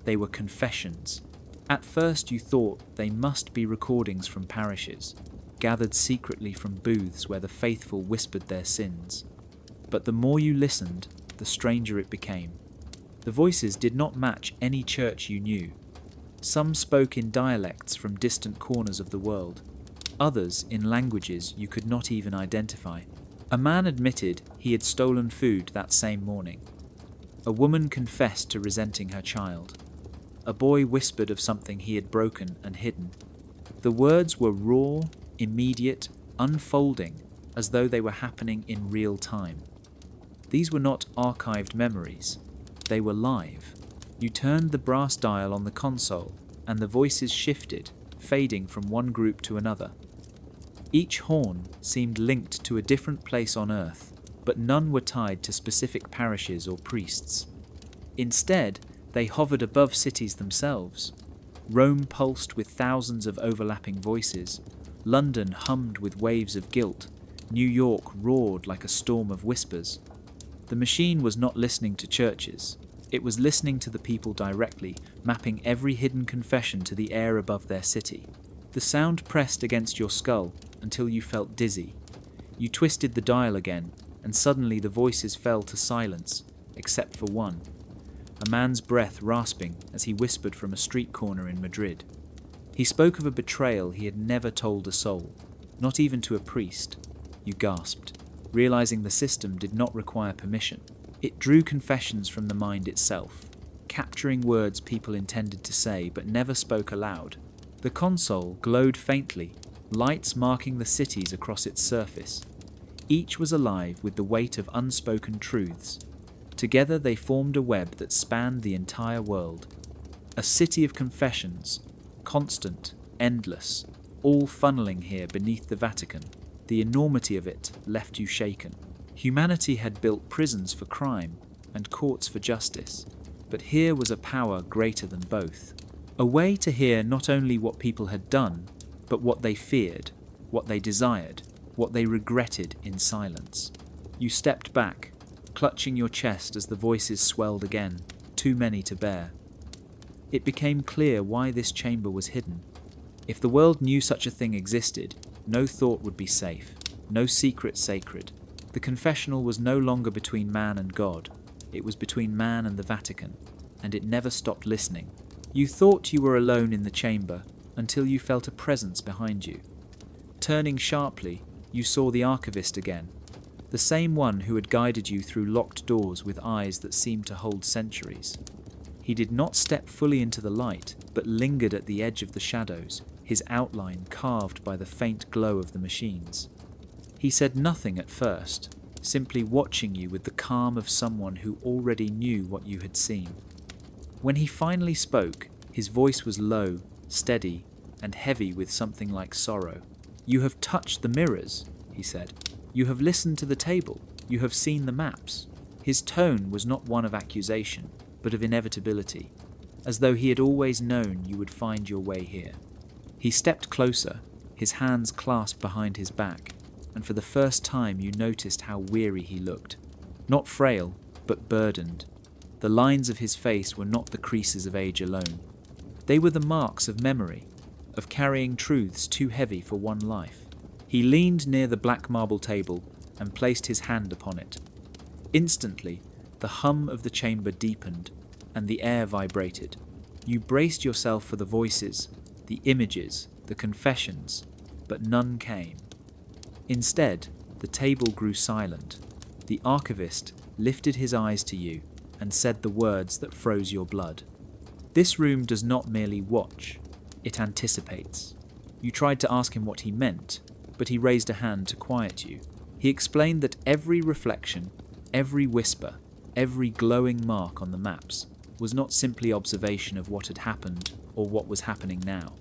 They were confessions. At first you thought they must be recordings from parishes, gathered secretly from booths where the faithful whispered their sins. But the more you listened, the stranger it became. The voices did not match any church you knew. Some spoke in dialects from distant corners of the world, others in languages you could not even identify. A man admitted he had stolen food that same morning. A woman confessed to resenting her child. A boy whispered of something he had broken and hidden. The words were raw, immediate, unfolding, as though they were happening in real time. These were not archived memories. They were live. You turned the brass dial on the console, and the voices shifted, fading from one group to another. Each horn seemed linked to a different place on earth, but none were tied to specific parishes or priests. Instead, they hovered above cities themselves. Rome pulsed with thousands of overlapping voices. London hummed with waves of guilt. New York roared like a storm of whispers. The machine was not listening to churches. It was listening to the people directly, mapping every hidden confession to the air above their city. The sound pressed against your skull until you felt dizzy. You twisted the dial again, and suddenly the voices fell to silence, except for one. A man's breath rasping as he whispered from a street corner in Madrid. He spoke of a betrayal he had never told a soul, not even to a priest. You gasped, realizing the system did not require permission. It drew confessions from the mind itself, capturing words people intended to say but never spoke aloud. The console glowed faintly, lights marking the cities across its surface. Each was alive with the weight of unspoken truths. Together they formed a web that spanned the entire world. A city of confessions, constant, endless, all funneling here beneath the Vatican. The enormity of it left you shaken. Humanity had built prisons for crime and courts for justice, but here was a power greater than both. A way to hear not only what people had done, but what they feared, what they desired, what they regretted in silence. You stepped back, clutching your chest as the voices swelled again, too many to bear. It became clear why this chamber was hidden. If the world knew such a thing existed, no thought would be safe, no secret sacred. The confessional was no longer between man and God. It was between man and the Vatican, and it never stopped listening. You thought you were alone in the chamber until you felt a presence behind you. Turning sharply, you saw the archivist again, the same one who had guided you through locked doors with eyes that seemed to hold centuries. He did not step fully into the light, but lingered at the edge of the shadows, his outline carved by the faint glow of the machines. He said nothing at first, simply watching you with the calm of someone who already knew what you had seen. When he finally spoke, his voice was low, steady, and heavy with something like sorrow. "You have touched the mirrors," he said. "You have listened to the table. You have seen the maps." His tone was not one of accusation, but of inevitability, as though he had always known you would find your way here. He stepped closer, his hands clasped behind his back, and for the first time you noticed how weary he looked. Not frail, but burdened. The lines of his face were not the creases of age alone. They were the marks of memory, of carrying truths too heavy for one life. He leaned near the black marble table and placed his hand upon it. Instantly, the hum of the chamber deepened, and the air vibrated. You braced yourself for the voices, the images, the confessions, but none came. Instead, the table grew silent. The archivist lifted his eyes to you and said the words that froze your blood. This room does not merely watch, it anticipates. You tried to ask him what he meant, but he raised a hand to quiet you. He explained that every reflection, every whisper, every glowing mark on the maps was not simply observation of what had happened or what was happening now.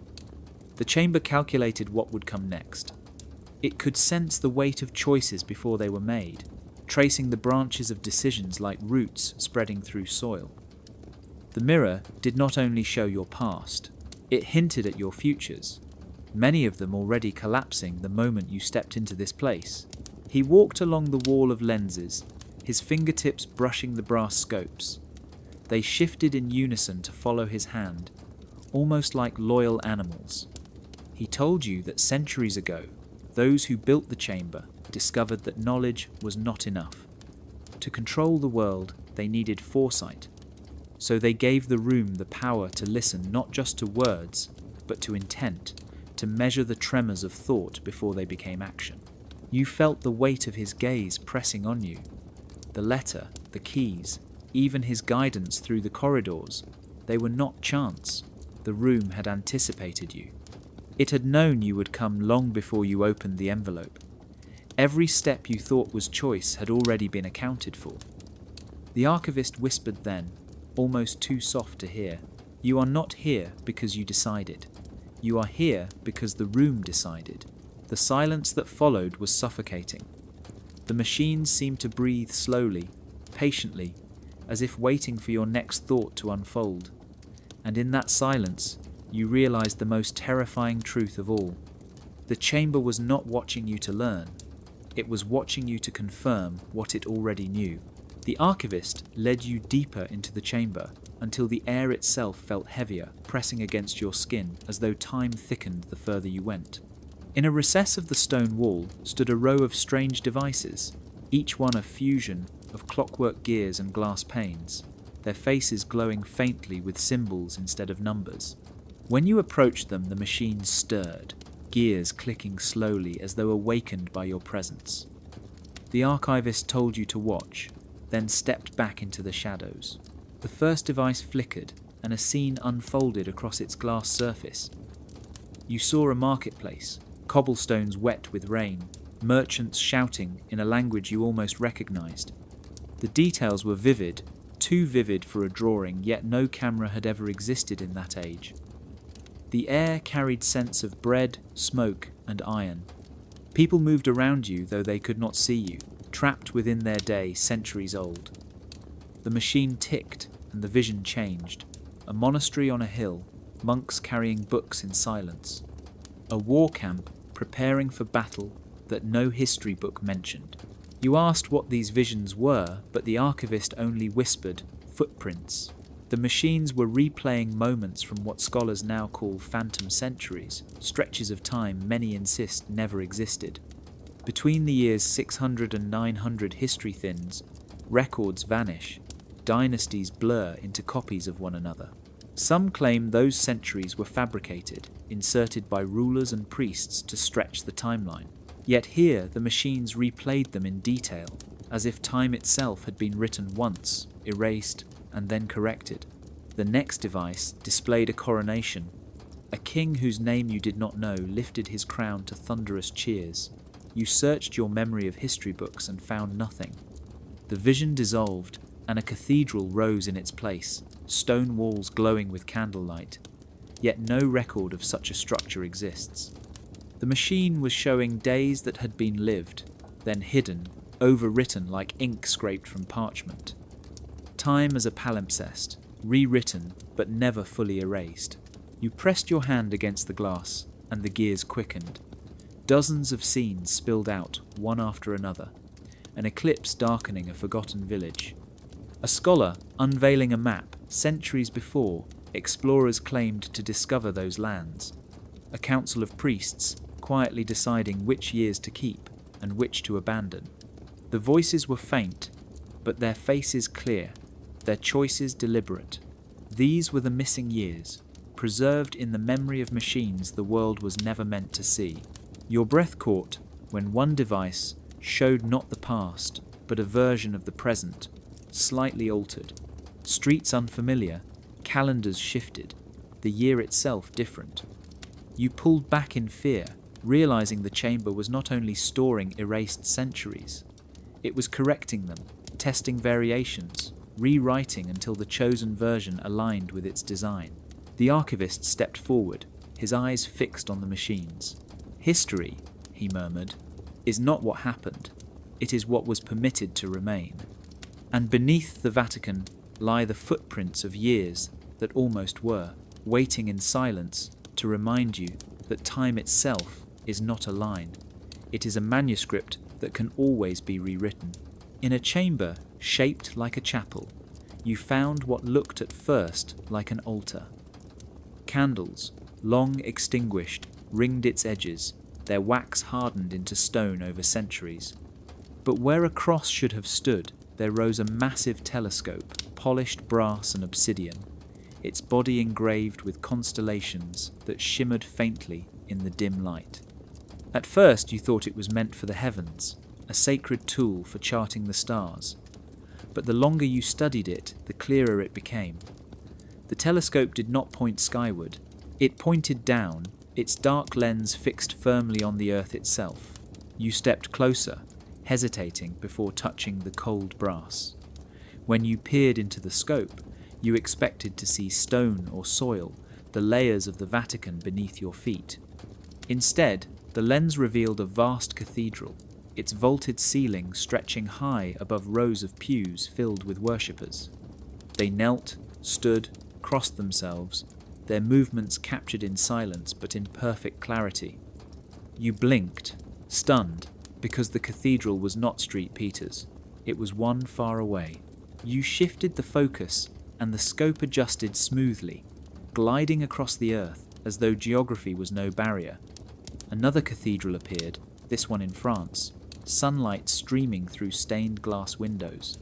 The chamber calculated what would come next. It could sense the weight of choices before they were made, tracing the branches of decisions like roots spreading through soil. The mirror did not only show your past, it hinted at your futures, many of them already collapsing the moment you stepped into this place. He walked along the wall of lenses, his fingertips brushing the brass scopes. They shifted in unison to follow his hand, almost like loyal animals. He told you that centuries ago, those who built the chamber discovered that knowledge was not enough. To control the world, they needed foresight. So they gave the room the power to listen not just to words, but to intent, to measure the tremors of thought before they became action. You felt the weight of his gaze pressing on you. The letter, the keys, even his guidance through the corridors, they were not chance. The room had anticipated you. It had known you would come long before you opened the envelope. Every step you thought was choice had already been accounted for. The archivist whispered then, almost too soft to hear, "You are not here because you decided. You are here because the room decided." The silence that followed was suffocating. The machines seemed to breathe slowly, patiently, as if waiting for your next thought to unfold. And in that silence, you realized the most terrifying truth of all. The chamber was not watching you to learn. It was watching you to confirm what it already knew. The archivist led you deeper into the chamber until the air itself felt heavier, pressing against your skin as though time thickened the further you went. In a recess of the stone wall stood a row of strange devices, each one a fusion of clockwork gears and glass panes, their faces glowing faintly with symbols instead of numbers. When you approached them, the machines stirred, gears clicking slowly as though awakened by your presence. The archivist told you to watch, then stepped back into the shadows. The first device flickered, and a scene unfolded across its glass surface. You saw a marketplace, cobblestones wet with rain, merchants shouting in a language you almost recognized. The details were vivid, too vivid for a drawing, yet no camera had ever existed in that age. The air carried scents of bread, smoke, and iron. People moved around you though they could not see you, trapped within their day centuries old. The machine ticked and the vision changed. A monastery on a hill, monks carrying books in silence. A war camp preparing for battle that no history book mentioned. You asked what these visions were, but the archivist only whispered, "Footprints." The machines were replaying moments from what scholars now call phantom centuries, stretches of time many insist never existed. Between the years 600 and 900 history thins, records vanish, dynasties blur into copies of one another. Some claim those centuries were fabricated, inserted by rulers and priests to stretch the timeline. Yet here the machines replayed them in detail, as if time itself had been written once, erased, and then corrected. The next device displayed a coronation. A king whose name you did not know lifted his crown to thunderous cheers. You searched your memory of history books and found nothing. The vision dissolved, and a cathedral rose in its place, stone walls glowing with candlelight. Yet no record of such a structure exists. The machine was showing days that had been lived, then hidden, overwritten like ink scraped from parchment. Time as a palimpsest, rewritten but never fully erased. You pressed your hand against the glass, and the gears quickened. Dozens of scenes spilled out, one after another, an eclipse darkening a forgotten village. A scholar unveiling a map, centuries before, explorers claimed to discover those lands. A council of priests quietly deciding which years to keep and which to abandon. The voices were faint, but their faces clear, their choices deliberate. These were the missing years, preserved in the memory of machines the world was never meant to see. Your breath caught when one device showed not the past, but a version of the present, slightly altered. Streets unfamiliar, calendars shifted, the year itself different. You pulled back in fear, realizing the chamber was not only storing erased centuries, it was correcting them, testing variations, rewriting until the chosen version aligned with its design. The archivist stepped forward, his eyes fixed on the machines. "History," he murmured, "is not what happened. It is what was permitted to remain." And beneath the Vatican lie the footprints of years that almost were, waiting in silence to remind you that time itself is not a line. It is a manuscript that can always be rewritten. In a chamber shaped like a chapel, you found what looked at first like an altar. Candles, long extinguished, ringed its edges, their wax hardened into stone over centuries. But where a cross should have stood, there rose a massive telescope, polished brass and obsidian, its body engraved with constellations that shimmered faintly in the dim light. At first you thought it was meant for the heavens, a sacred tool for charting the stars. But the longer you studied it, the clearer it became. The telescope did not point skyward. It pointed down, its dark lens fixed firmly on the earth itself. You stepped closer, hesitating before touching the cold brass. When you peered into the scope, you expected to see stone or soil, the layers of the Vatican beneath your feet. Instead, the lens revealed a vast cathedral, its vaulted ceiling stretching high above rows of pews filled with worshippers. They knelt, stood, crossed themselves, their movements captured in silence but in perfect clarity. You blinked, stunned, because the cathedral was not St. Peter's. It was one far away. You shifted the focus, and the scope adjusted smoothly, gliding across the earth as though geography was no barrier. Another cathedral appeared, this one in France, sunlight streaming through stained glass windows.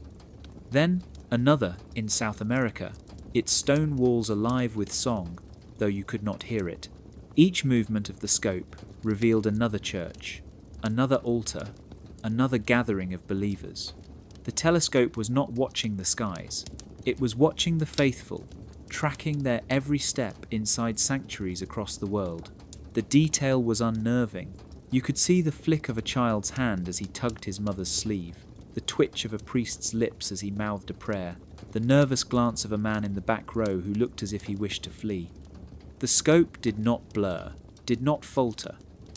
Then another in South America, its stone walls alive with song, though you could not hear it. Each movement of the scope revealed another church, another altar, another gathering of believers. The telescope was not watching the skies. It was watching the faithful, tracking their every step inside sanctuaries across the world. The detail was unnerving. You could see the flick of a child's hand as he tugged his mother's sleeve, the twitch of a priest's lips as he mouthed a prayer, the nervous glance of a man in the back row who looked as if he wished to flee. The scope did not blur, did not falter.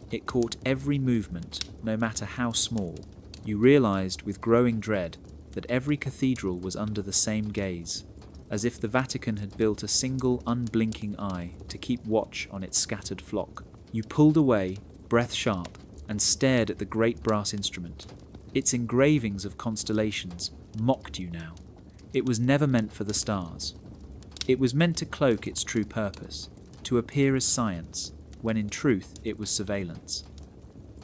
It caught every movement, no matter how small. You realized with growing dread that every cathedral was under the same gaze, as if the Vatican had built a single unblinking eye to keep watch on its scattered flock. You pulled away, breath sharp, and stared at the great brass instrument. Its engravings of constellations mocked you now. It was never meant for the stars. It was meant to cloak its true purpose, to appear as science, when in truth it was surveillance.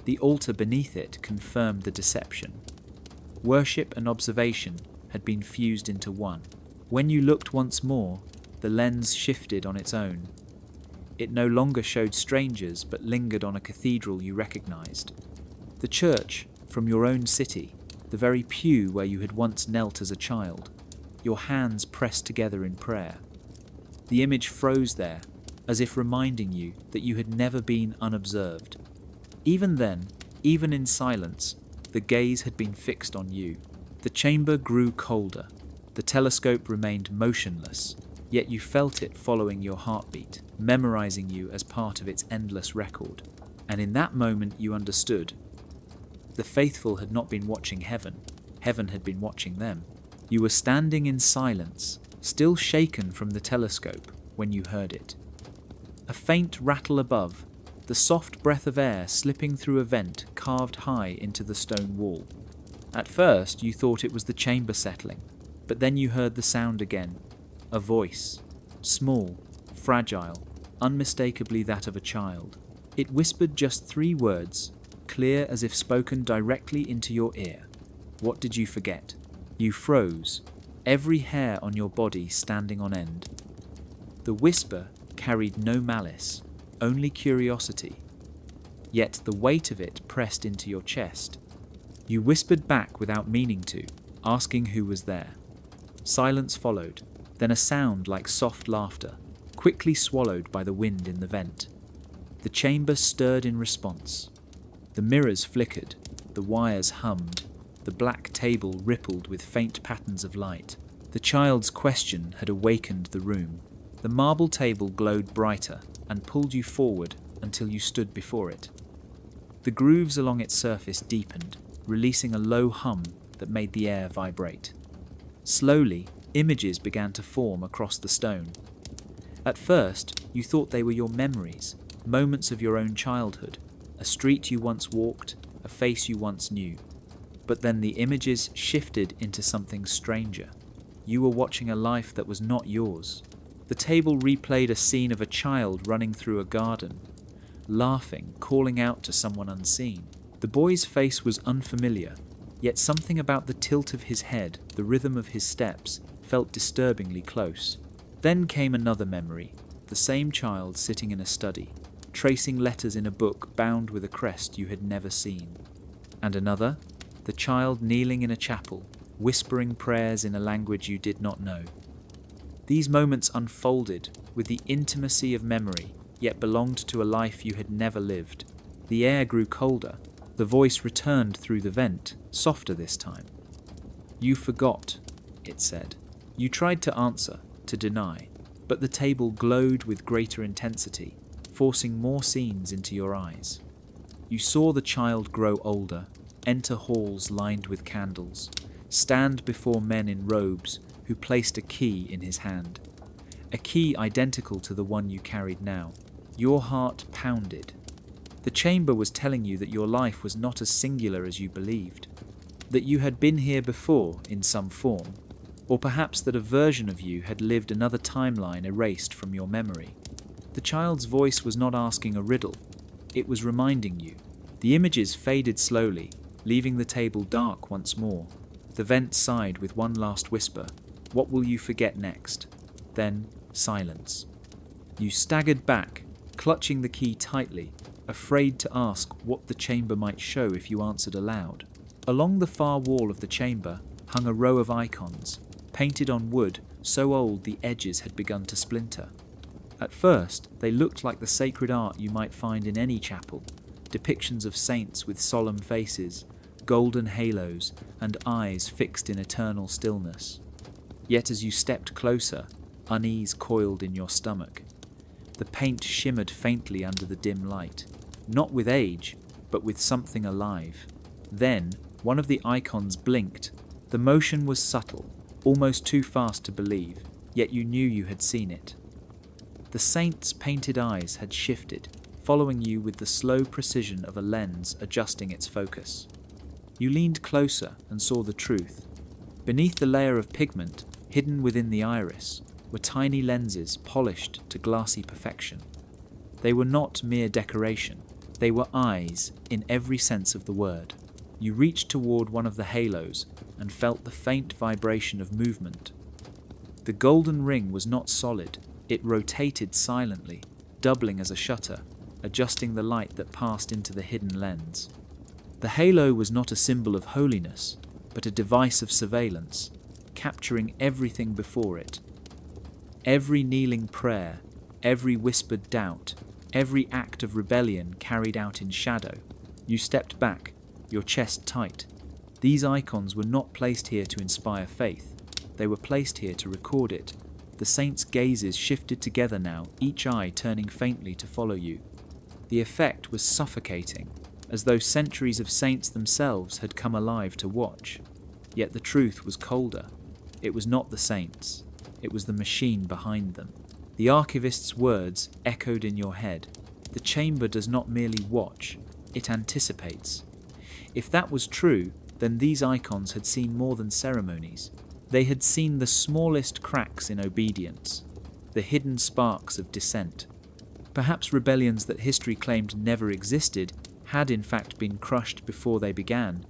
The altar beneath it confirmed the deception. Worship and observation had been fused into one. When you looked once more, the lens shifted on its own. It no longer showed strangers, but lingered on a cathedral you recognized. The church from your own city, the very pew where you had once knelt as a child, your hands pressed together in prayer. The image froze there, as if reminding you that you had never been unobserved. Even then, even in silence, the gaze had been fixed on you. The chamber grew colder. The telescope remained motionless, yet you felt it following your heartbeat, memorizing you as part of its endless record. And in that moment you understood. The faithful had not been watching heaven. Heaven had been watching them. You were standing in silence, still shaken from the telescope, when you heard it. A faint rattle above, the soft breath of air slipping through a vent carved high into the stone wall. At first you thought it was the chamber settling, but then you heard the sound again. A voice, small, fragile, unmistakably that of a child. It whispered just 3 words, clear as if spoken directly into your ear. What did you forget? You froze, every hair on your body standing on end. The whisper carried no malice, only curiosity. yet the weight of it pressed into your chest. You whispered back without meaning to, asking who was there. Silence followed, then a sound like soft laughter, quickly swallowed by the wind in the vent. The chamber stirred in response. The mirrors flickered, the wires hummed, the black table rippled with faint patterns of light. The child's question had awakened the room. The marble table glowed brighter and pulled you forward until you stood before it. The grooves along its surface deepened, releasing a low hum that made the air vibrate. Slowly, images began to form across the stone. At first, you thought they were your memories, moments of your own childhood, a street you once walked, a face you once knew. But then the images shifted into something stranger. You were watching a life that was not yours. The table replayed a scene of a child running through a garden, laughing, calling out to someone unseen. The boy's face was unfamiliar, yet something about the tilt of his head, the rhythm of his steps, felt disturbingly close. Then came another memory, the same child sitting in a study, tracing letters in a book bound with a crest you had never seen. And another, the child kneeling in a chapel, whispering prayers in a language you did not know. These moments unfolded with the intimacy of memory, yet belonged to a life you had never lived. The air grew colder. The voice returned through the vent, softer this time. "You forgot," it said. You tried to answer, to deny, but the table glowed with greater intensity, forcing more scenes into your eyes. You saw the child grow older, enter halls lined with candles, stand before men in robes who placed a key in his hand, a key identical to the one you carried now. Your heart pounded. The chamber was telling you that your life was not as singular as you believed, that you had been here before in some form, or perhaps that a version of you had lived another timeline erased from your memory. The child's voice was not asking a riddle, it was reminding you. The images faded slowly, leaving the table dark once more. The vent sighed with one last whisper, "What will you forget next?" Then, silence. You staggered back, clutching the key tightly, afraid to ask what the chamber might show if you answered aloud. Along the far wall of the chamber hung a row of icons, painted on wood so old the edges had begun to splinter. At first, they looked like the sacred art you might find in any chapel, depictions of saints with solemn faces, golden halos, and eyes fixed in eternal stillness. Yet as you stepped closer, unease coiled in your stomach. The paint shimmered faintly under the dim light, not with age, but with something alive. Then, one of the icons blinked. The motion was subtle, almost too fast to believe, yet you knew you had seen it. The saint's painted eyes had shifted, following you with the slow precision of a lens adjusting its focus. You leaned closer and saw the truth. Beneath the layer of pigment, hidden within the iris, were tiny lenses polished to glassy perfection. They were not mere decoration, they were eyes in every sense of the word. You reached toward one of the halos and felt the faint vibration of movement. The golden ring was not solid, it rotated silently, doubling as a shutter, adjusting the light that passed into the hidden lens. The halo was not a symbol of holiness, but a device of surveillance, capturing everything before it. Every kneeling prayer, every whispered doubt, every act of rebellion carried out in shadow. You stepped back, your chest tight. These icons were not placed here to inspire faith. They were placed here to record it. The saints' gazes shifted together now, each eye turning faintly to follow you. The effect was suffocating, as though centuries of saints themselves had come alive to watch. Yet the truth was colder. It was not the saints. It was the machine behind them. The archivist's words echoed in your head. The chamber does not merely watch, it anticipates. If that was true, then these icons had seen more than ceremonies. They had seen the smallest cracks in obedience, the hidden sparks of dissent. Perhaps rebellions that history claimed never existed had in fact been crushed before they began,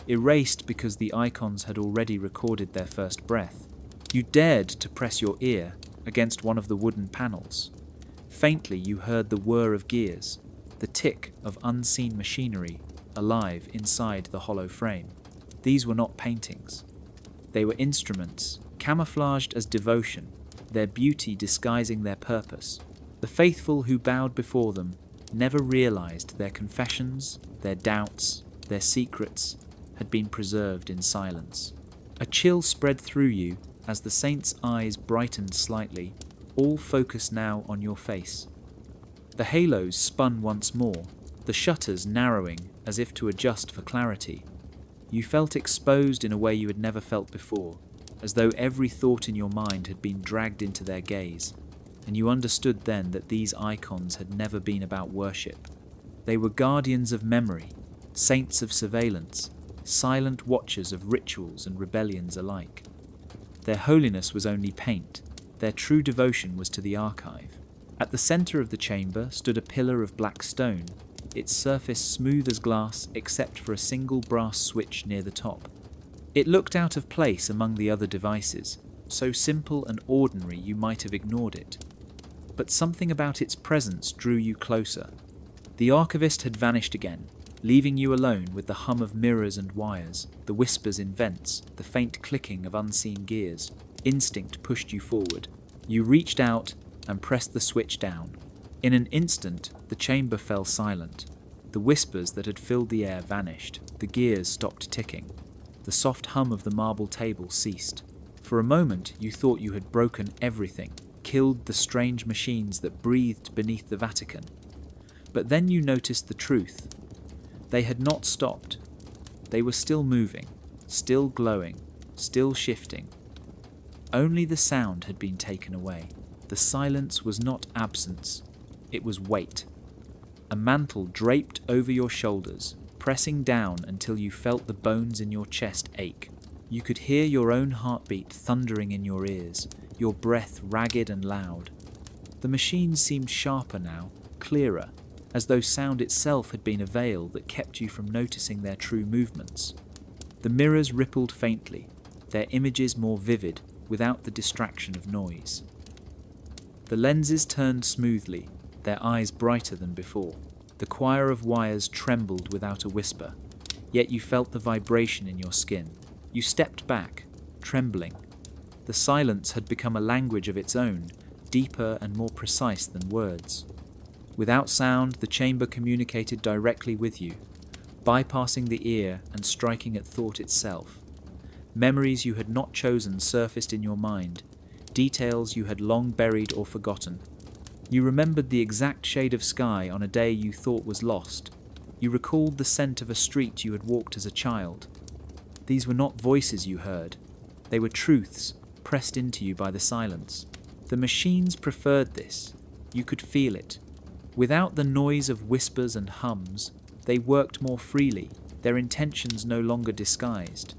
erased because the icons had already recorded their first breath. You dared to press your ear against one of the wooden panels. Faintly you heard the whir of gears. The the tick of unseen machinery alive inside the hollow frame. These were not paintings. They were instruments, camouflaged as devotion, their beauty disguising their purpose. The faithful who bowed before them never realized their confessions, their doubts, their secrets had been preserved in silence. A chill spread through you as the saint's eyes brightened slightly, all focused now on your face. The halos spun once more, the shutters narrowing as if to adjust for clarity. You felt exposed in a way you had never felt before, as though every thought in your mind had been dragged into their gaze, and you understood then that these icons had never been about worship. They were guardians of memory, saints of surveillance, silent watchers of rituals and rebellions alike. Their holiness was only paint, their true devotion was to the archive. At the centre of the chamber stood a pillar of black stone, its surface smooth as glass except for a single brass switch near the top. It looked out of place among the other devices, so simple and ordinary you might have ignored it. But something about its presence drew you closer. The archivist had vanished again, leaving you alone with the hum of mirrors and wires, the whispers in vents, the faint clicking of unseen gears. Instinct pushed you forward. You reached out and pressed the switch down. In an instant, the chamber fell silent. The whispers that had filled the air vanished. The gears stopped ticking. The soft hum of the marble table ceased. For a moment, you thought you had broken everything, killed the strange machines that breathed beneath the Vatican. But then you noticed the truth. They had not stopped. They were still moving, still glowing, still shifting. Only the sound had been taken away. The silence was not absence, it was weight. A mantle draped over your shoulders, pressing down until you felt the bones in your chest ache. You could hear your own heartbeat thundering in your ears, your breath ragged and loud. The machines seemed sharper now, clearer, as though sound itself had been a veil that kept you from noticing their true movements. The mirrors rippled faintly, their images more vivid, without the distraction of noise. The lenses turned smoothly, their eyes brighter than before. The choir of wires trembled without a whisper, yet you felt the vibration in your skin. You stepped back, trembling. The silence had become a language of its own, deeper and more precise than words. Without sound, the chamber communicated directly with you, bypassing the ear and striking at thought itself. Memories you had not chosen surfaced in your mind, details you had long buried or forgotten. You remembered the exact shade of sky on a day you thought was lost. You recalled the scent of a street you had walked as a child. These were not voices you heard. They were truths pressed into you by the silence. The machines preferred this. You could feel it. Without the noise of whispers and hums, they worked more freely, their intentions no longer disguised.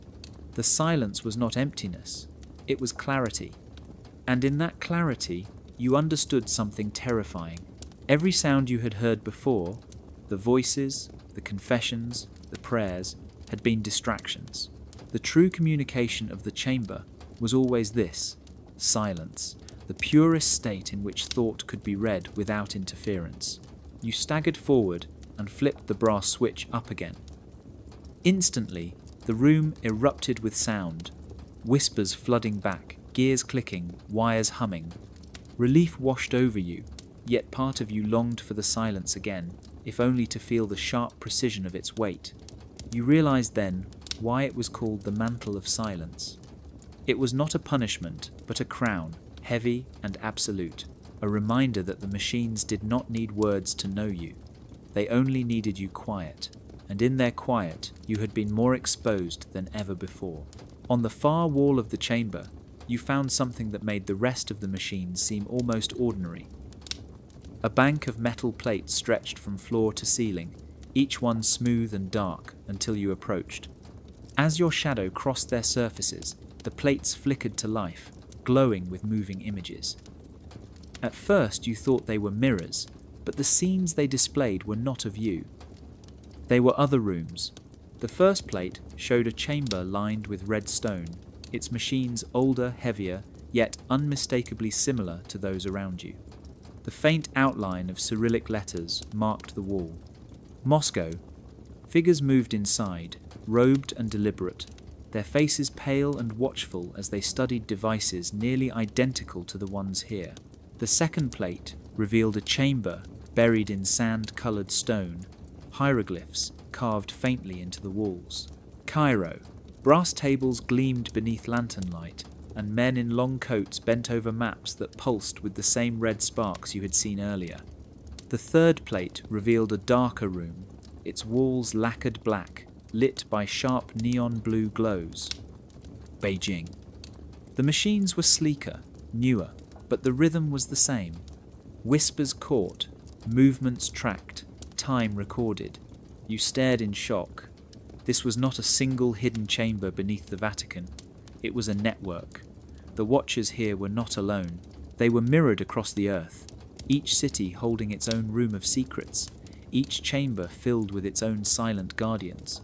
The silence was not emptiness, it was clarity. And in that clarity, you understood something terrifying. Every sound you had heard before, the voices, the confessions, the prayers, had been distractions. The true communication of the chamber was always this: silence, the purest state in which thought could be read without interference. You staggered forward and flipped the brass switch up again. Instantly, the room erupted with sound, whispers flooding back, gears clicking, wires humming. Relief washed over you, yet part of you longed for the silence again, if only to feel the sharp precision of its weight. You realized then why it was called the mantle of silence. It was not a punishment, but a crown, heavy and absolute, a reminder that the machines did not need words to know you. They only needed you quiet, and in their quiet you had been more exposed than ever before. On the far wall of the chamber, you found something that made the rest of the machines seem almost ordinary. A bank of metal plates stretched from floor to ceiling, each one smooth and dark until you approached. As your shadow crossed their surfaces, the plates flickered to life, glowing with moving images. At first you thought they were mirrors, but the scenes they displayed were not of you. They were other rooms. The first plate showed a chamber lined with red stone, its machines older, heavier, yet unmistakably similar to those around you. The faint outline of Cyrillic letters marked the wall. Moscow. Figures moved inside, robed and deliberate, their faces pale and watchful as they studied devices nearly identical to the ones here. The second plate revealed a chamber buried in sand-coloured stone, hieroglyphs carved faintly into the walls. Cairo. Brass tables gleamed beneath lantern light, and men in long coats bent over maps that pulsed with the same red sparks you had seen earlier. The third plate revealed a darker room, its walls lacquered black, lit by sharp neon blue glows. Beijing. The machines were sleeker, newer, but the rhythm was the same. Whispers caught, movements tracked, time recorded. You stared in shock. This was not a single hidden chamber beneath the Vatican. It was a network. The watchers here were not alone. They were mirrored across the earth, each city holding its own room of secrets, each chamber filled with its own silent guardians.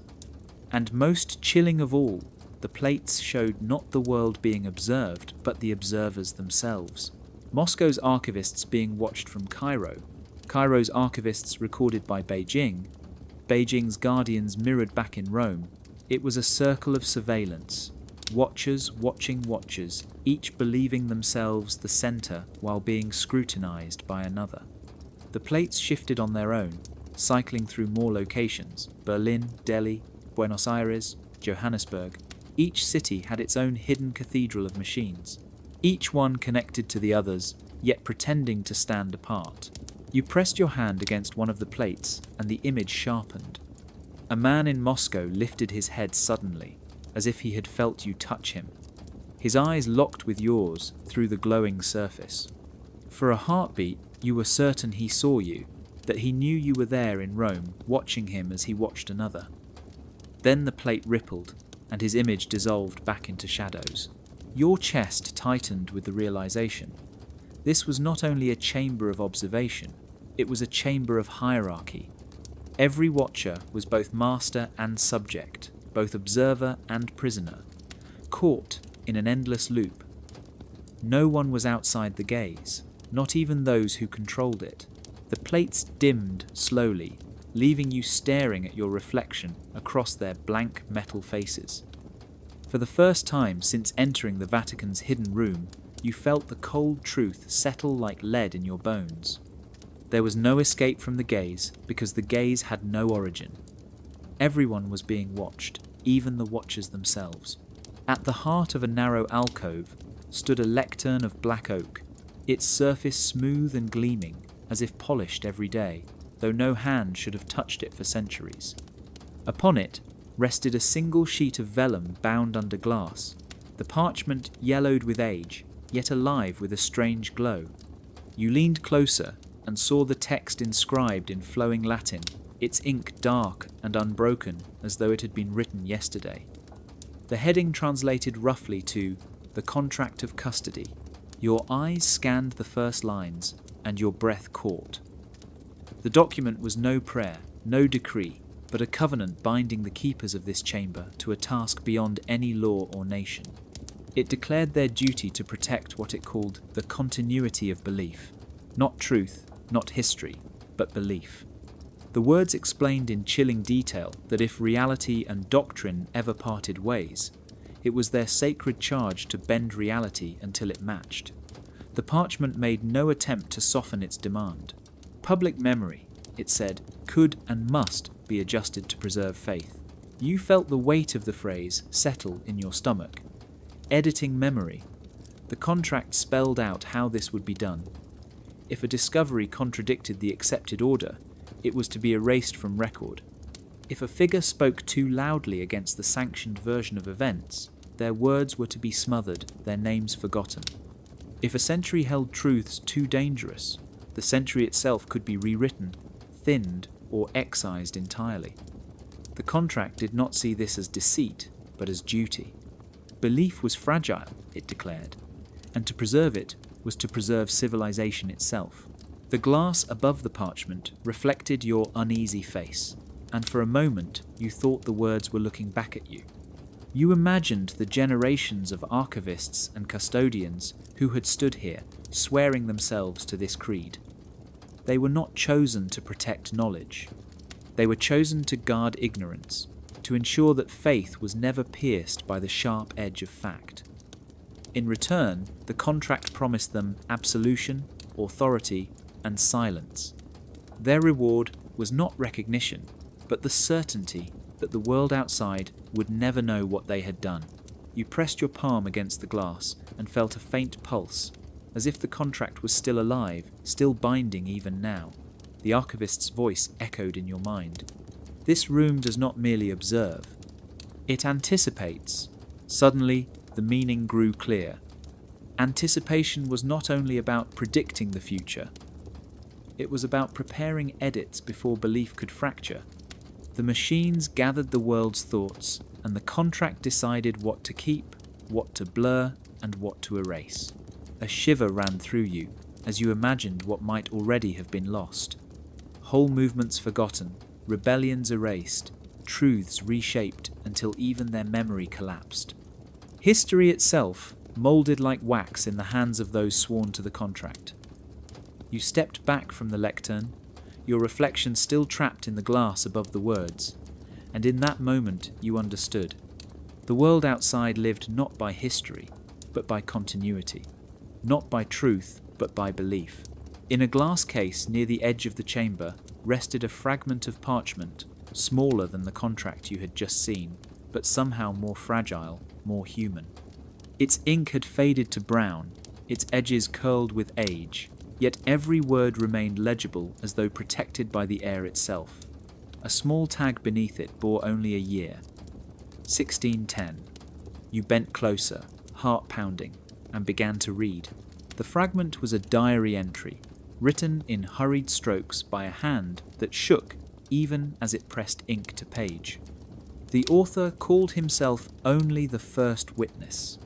And most chilling of all, the plates showed not the world being observed, but the observers themselves. Moscow's archivists being watched from Cairo, Cairo's archivists recorded by Beijing, Beijing's guardians mirrored back in Rome. It was a circle of surveillance, watchers watching watchers, each believing themselves the centre while being scrutinized by another. The plates shifted on their own, cycling through more locations: Berlin, Delhi, Buenos Aires, Johannesburg. Each city had its own hidden cathedral of machines, each one connected to the others, yet pretending to stand apart. You pressed your hand against one of the plates, and the image sharpened. A man in Moscow lifted his head suddenly, as if he had felt you touch him. His eyes locked with yours through the glowing surface. For a heartbeat, you were certain he saw you, that he knew you were there in Rome, watching him as he watched another. Then the plate rippled, and his image dissolved back into shadows. Your chest tightened with the realization. This was not only a chamber of observation, it was a chamber of hierarchy. Every watcher was both master and subject, both observer and prisoner, caught in an endless loop. No one was outside the gaze, not even those who controlled it. The plates dimmed slowly, leaving you staring at your reflection across their blank metal faces. For the first time since entering the Vatican's hidden room, you felt the cold truth settle like lead in your bones. There was no escape from the gaze, because the gaze had no origin. Everyone was being watched, even the watchers themselves. At the heart of a narrow alcove stood a lectern of black oak, its surface smooth and gleaming, as if polished every day, though no hand should have touched it for centuries. Upon it rested a single sheet of vellum bound under glass, the parchment yellowed with age, yet alive with a strange glow. You leaned closer and saw the text inscribed in flowing Latin, its ink dark and unbroken as though it had been written yesterday. The heading translated roughly to "The Contract of Custody." Your eyes scanned the first lines, and your breath caught. The document was no prayer, no decree, but a covenant binding the keepers of this chamber to a task beyond any law or nation. It declared their duty to protect what it called the continuity of belief, not truth, not history, but belief. The words explained in chilling detail that if reality and doctrine ever parted ways, it was their sacred charge to bend reality until it matched. The parchment made no attempt to soften its demand. Public memory, it said, could and must be adjusted to preserve faith. You felt the weight of the phrase settle in your stomach. Editing memory. The contract spelled out how this would be done. If a discovery contradicted the accepted order, it was to be erased from record. If a figure spoke too loudly against the sanctioned version of events, their words were to be smothered, their names forgotten. If a century held truths too dangerous, the century itself could be rewritten, thinned, or excised entirely. The contract did not see this as deceit, but as duty. Belief was fragile, it declared, and to preserve it was to preserve civilization itself. The glass above the parchment reflected your uneasy face, and for a moment you thought the words were looking back at you. You imagined the generations of archivists and custodians who had stood here, swearing themselves to this creed. They were not chosen to protect knowledge. They were chosen to guard ignorance, to ensure that faith was never pierced by the sharp edge of fact. In return, the contract promised them absolution, authority, and silence. Their reward was not recognition, but the certainty that the world outside would never know what they had done. You pressed your palm against the glass and felt a faint pulse, as if the contract was still alive, still binding even now. The archivist's voice echoed in your mind. This room does not merely observe. It anticipates. Suddenly, the meaning grew clear. Anticipation was not only about predicting the future. It was about preparing edits before belief could fracture. The machines gathered the world's thoughts, and the contract decided what to keep, what to blur, and what to erase. A shiver ran through you as you imagined what might already have been lost. Whole movements forgotten, rebellions erased, truths reshaped until even their memory collapsed. History itself moulded like wax in the hands of those sworn to the contract. You stepped back from the lectern, your reflection still trapped in the glass above the words, and in that moment you understood. The world outside lived not by history, but by continuity. Not by truth, but by belief. In a glass case near the edge of the chamber rested a fragment of parchment, smaller than the contract you had just seen, but somehow more fragile, more human. Its ink had faded to brown, its edges curled with age, yet every word remained legible as though protected by the air itself. A small tag beneath it bore only a year. 1610. You bent closer, heart pounding, and began to read. The fragment was a diary entry, written in hurried strokes by a hand that shook even as it pressed ink to page. The author called himself only the first witness.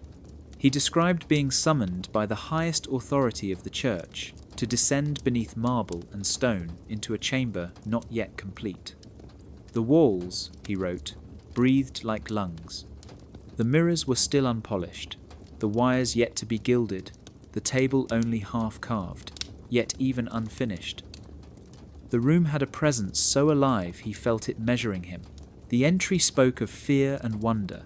He described being summoned by the highest authority of the church to descend beneath marble and stone into a chamber not yet complete. The walls, he wrote, breathed like lungs. The mirrors were still unpolished, the wires yet to be gilded, the table only half carved, yet even unfinished. The room had a presence so alive he felt it measuring him. The entry spoke of fear and wonder.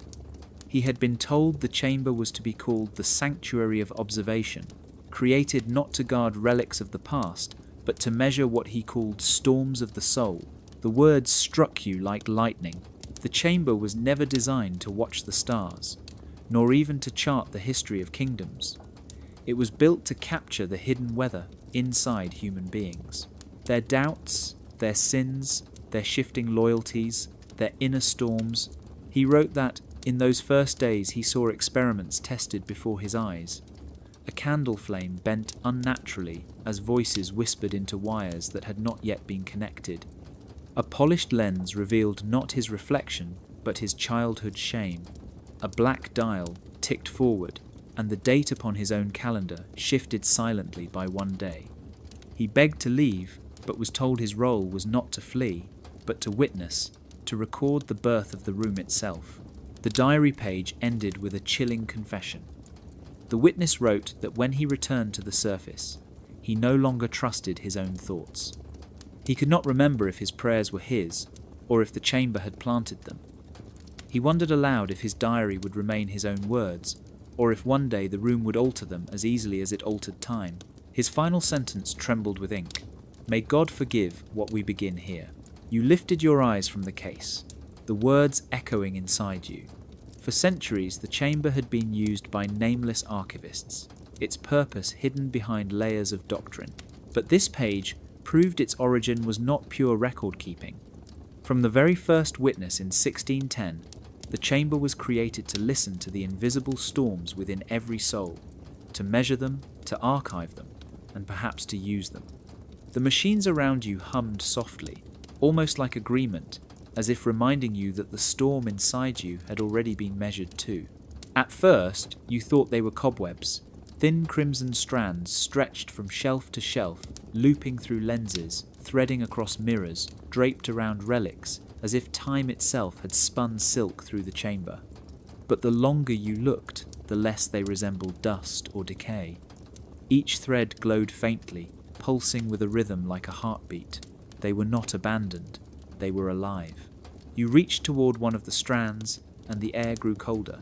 He had been told the chamber was to be called the sanctuary of observation, created not to guard relics of the past, but to measure what he called storms of the soul. The words struck you like lightning. The chamber was never designed to watch the stars, nor even to chart the history of kingdoms. It was built to capture the hidden weather inside human beings. Their doubts, their sins, their shifting loyalties, their inner storms. He wrote that, in those first days, he saw experiments tested before his eyes. A candle flame bent unnaturally as voices whispered into wires that had not yet been connected. A polished lens revealed not his reflection, but his childhood shame. A black dial ticked forward, and the date upon his own calendar shifted silently by one day. He begged to leave, but was told his role was not to flee, but to witness, to record the birth of the room itself. The diary page ended with a chilling confession. The witness wrote that when he returned to the surface, he no longer trusted his own thoughts. He could not remember if his prayers were his, or if the chamber had planted them. He wondered aloud if his diary would remain his own words, or if one day the room would alter them as easily as it altered time. His final sentence trembled with ink. May God forgive what we begin here. You lifted your eyes from the case, the words echoing inside you. For centuries, the chamber had been used by nameless archivists, its purpose hidden behind layers of doctrine. But this page proved its origin was not pure record-keeping. From the very first witness in 1610, the chamber was created to listen to the invisible storms within every soul, to measure them, to archive them, and perhaps to use them. The machines around you hummed softly, almost like agreement, as if reminding you that the storm inside you had already been measured too. At first, you thought they were cobwebs, thin crimson strands stretched from shelf to shelf, looping through lenses, threading across mirrors, draped around relics, as if time itself had spun silk through the chamber. But the longer you looked, the less they resembled dust or decay. Each thread glowed faintly, pulsing with a rhythm like a heartbeat. They were not abandoned. They were alive. You reached toward one of the strands, and the air grew colder.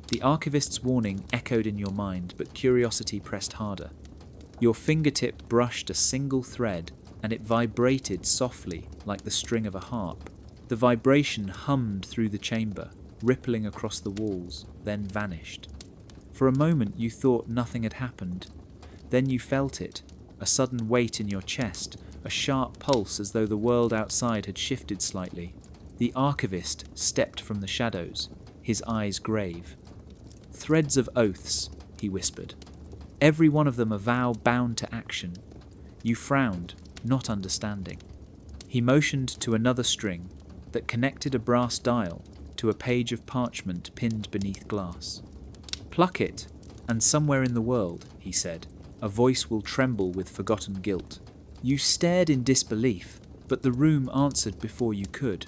The archivist's warning echoed in your mind, but curiosity pressed harder. Your fingertip brushed a single thread, and it vibrated softly like the string of a harp. The vibration hummed through the chamber, rippling across the walls, then vanished. For a moment you thought nothing had happened. Then you felt it, a sudden weight in your chest, a sharp pulse as though the world outside had shifted slightly. The archivist stepped from the shadows, his eyes grave. "Threads of oaths," he whispered. "Every one of them a vow bound to action." You frowned, not understanding. He motioned to another string that connected a brass dial to a page of parchment pinned beneath glass. "Pluck it, and somewhere in the world," he said, "a voice will tremble with forgotten guilt." You stared in disbelief, but the room answered before you could.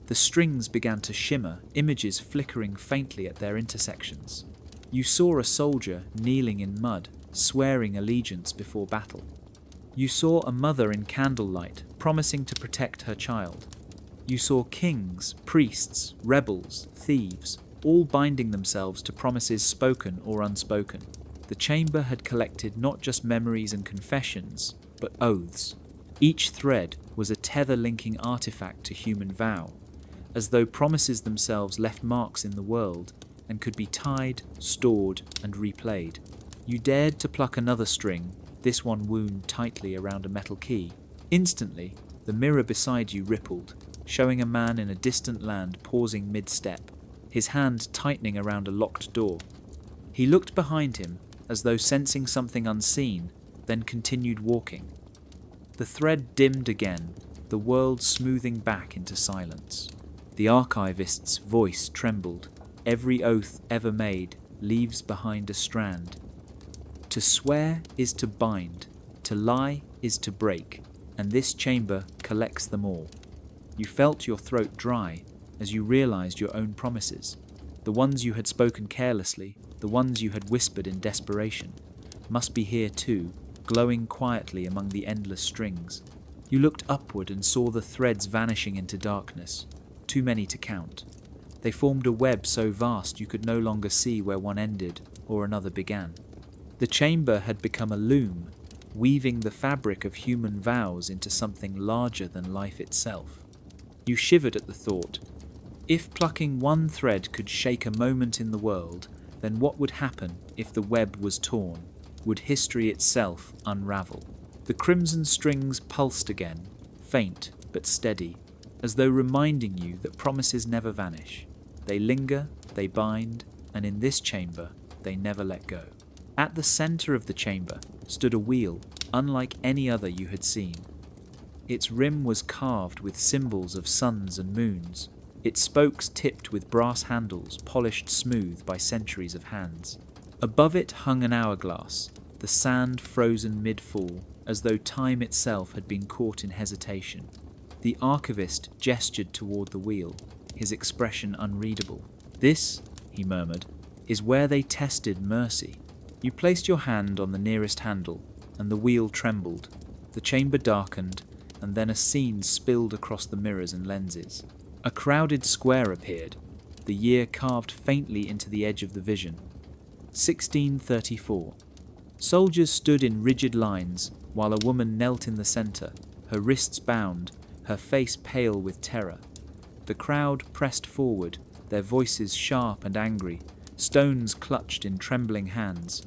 The strings began to shimmer, images flickering faintly at their intersections. You saw a soldier kneeling in mud, swearing allegiance before battle. You saw a mother in candlelight, promising to protect her child. You saw kings, priests, rebels, thieves, all binding themselves to promises spoken or unspoken. The chamber had collected not just memories and confessions, but oaths. Each thread was a tether-linking artifact to human vow, as though promises themselves left marks in the world and could be tied, stored, and replayed. You dared to pluck another string, this one wound tightly around a metal key. Instantly, the mirror beside you rippled, showing a man in a distant land pausing mid-step, his hand tightening around a locked door. He looked behind him, as though sensing something unseen, then continued walking. The thread dimmed again, the world smoothing back into silence. The archivist's voice trembled. "Every oath ever made leaves behind a strand. To swear is to bind, to lie is to break, and this chamber collects them all." You felt your throat dry as you realized your own promises. The ones you had spoken carelessly, the ones you had whispered in desperation, must be here too, glowing quietly among the endless strings. You looked upward and saw the threads vanishing into darkness, too many to count. They formed a web so vast you could no longer see where one ended or another began. The chamber had become a loom, weaving the fabric of human vows into something larger than life itself. You shivered at the thought. If plucking one thread could shake a moment in the world, then what would happen if the web was torn? Would history itself unravel? The crimson strings pulsed again, faint but steady, as though reminding you that promises never vanish. They linger, they bind, and in this chamber, they never let go. At the center of the chamber stood a wheel, unlike any other you had seen. Its rim was carved with symbols of suns and moons, its spokes tipped with brass handles polished smooth by centuries of hands. Above it hung an hourglass, the sand frozen mid-fall, as though time itself had been caught in hesitation. The archivist gestured toward the wheel, his expression unreadable. "This," he murmured, "is where they tested mercy." You placed your hand on the nearest handle, and the wheel trembled. The chamber darkened, and then a scene spilled across the mirrors and lenses. A crowded square appeared, the year carved faintly into the edge of the vision. 1634. Soldiers stood in rigid lines, while a woman knelt in the center, her wrists bound, her face pale with terror. The crowd pressed forward, their voices sharp and angry, stones clutched in trembling hands.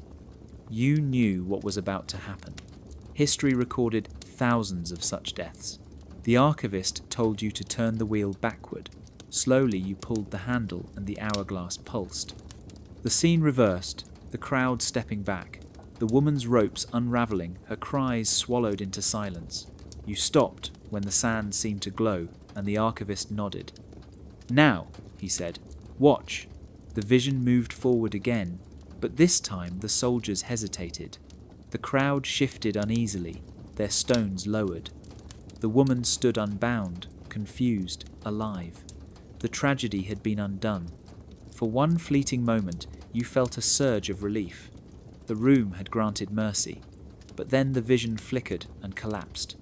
You knew what was about to happen. History recorded thousands of such deaths. The archivist told you to turn the wheel backward. Slowly you pulled the handle and the hourglass pulsed. The scene reversed, the crowd stepping back, the woman's ropes unraveling, her cries swallowed into silence. You stopped when the sand seemed to glow, and the archivist nodded. "Now," he said, "watch." The vision moved forward again, but this time the soldiers hesitated. The crowd shifted uneasily, their stones lowered. The woman stood unbound, confused, alive. The tragedy had been undone. For one fleeting moment, you felt a surge of relief. The room had granted mercy. but then the vision flickered and collapsed.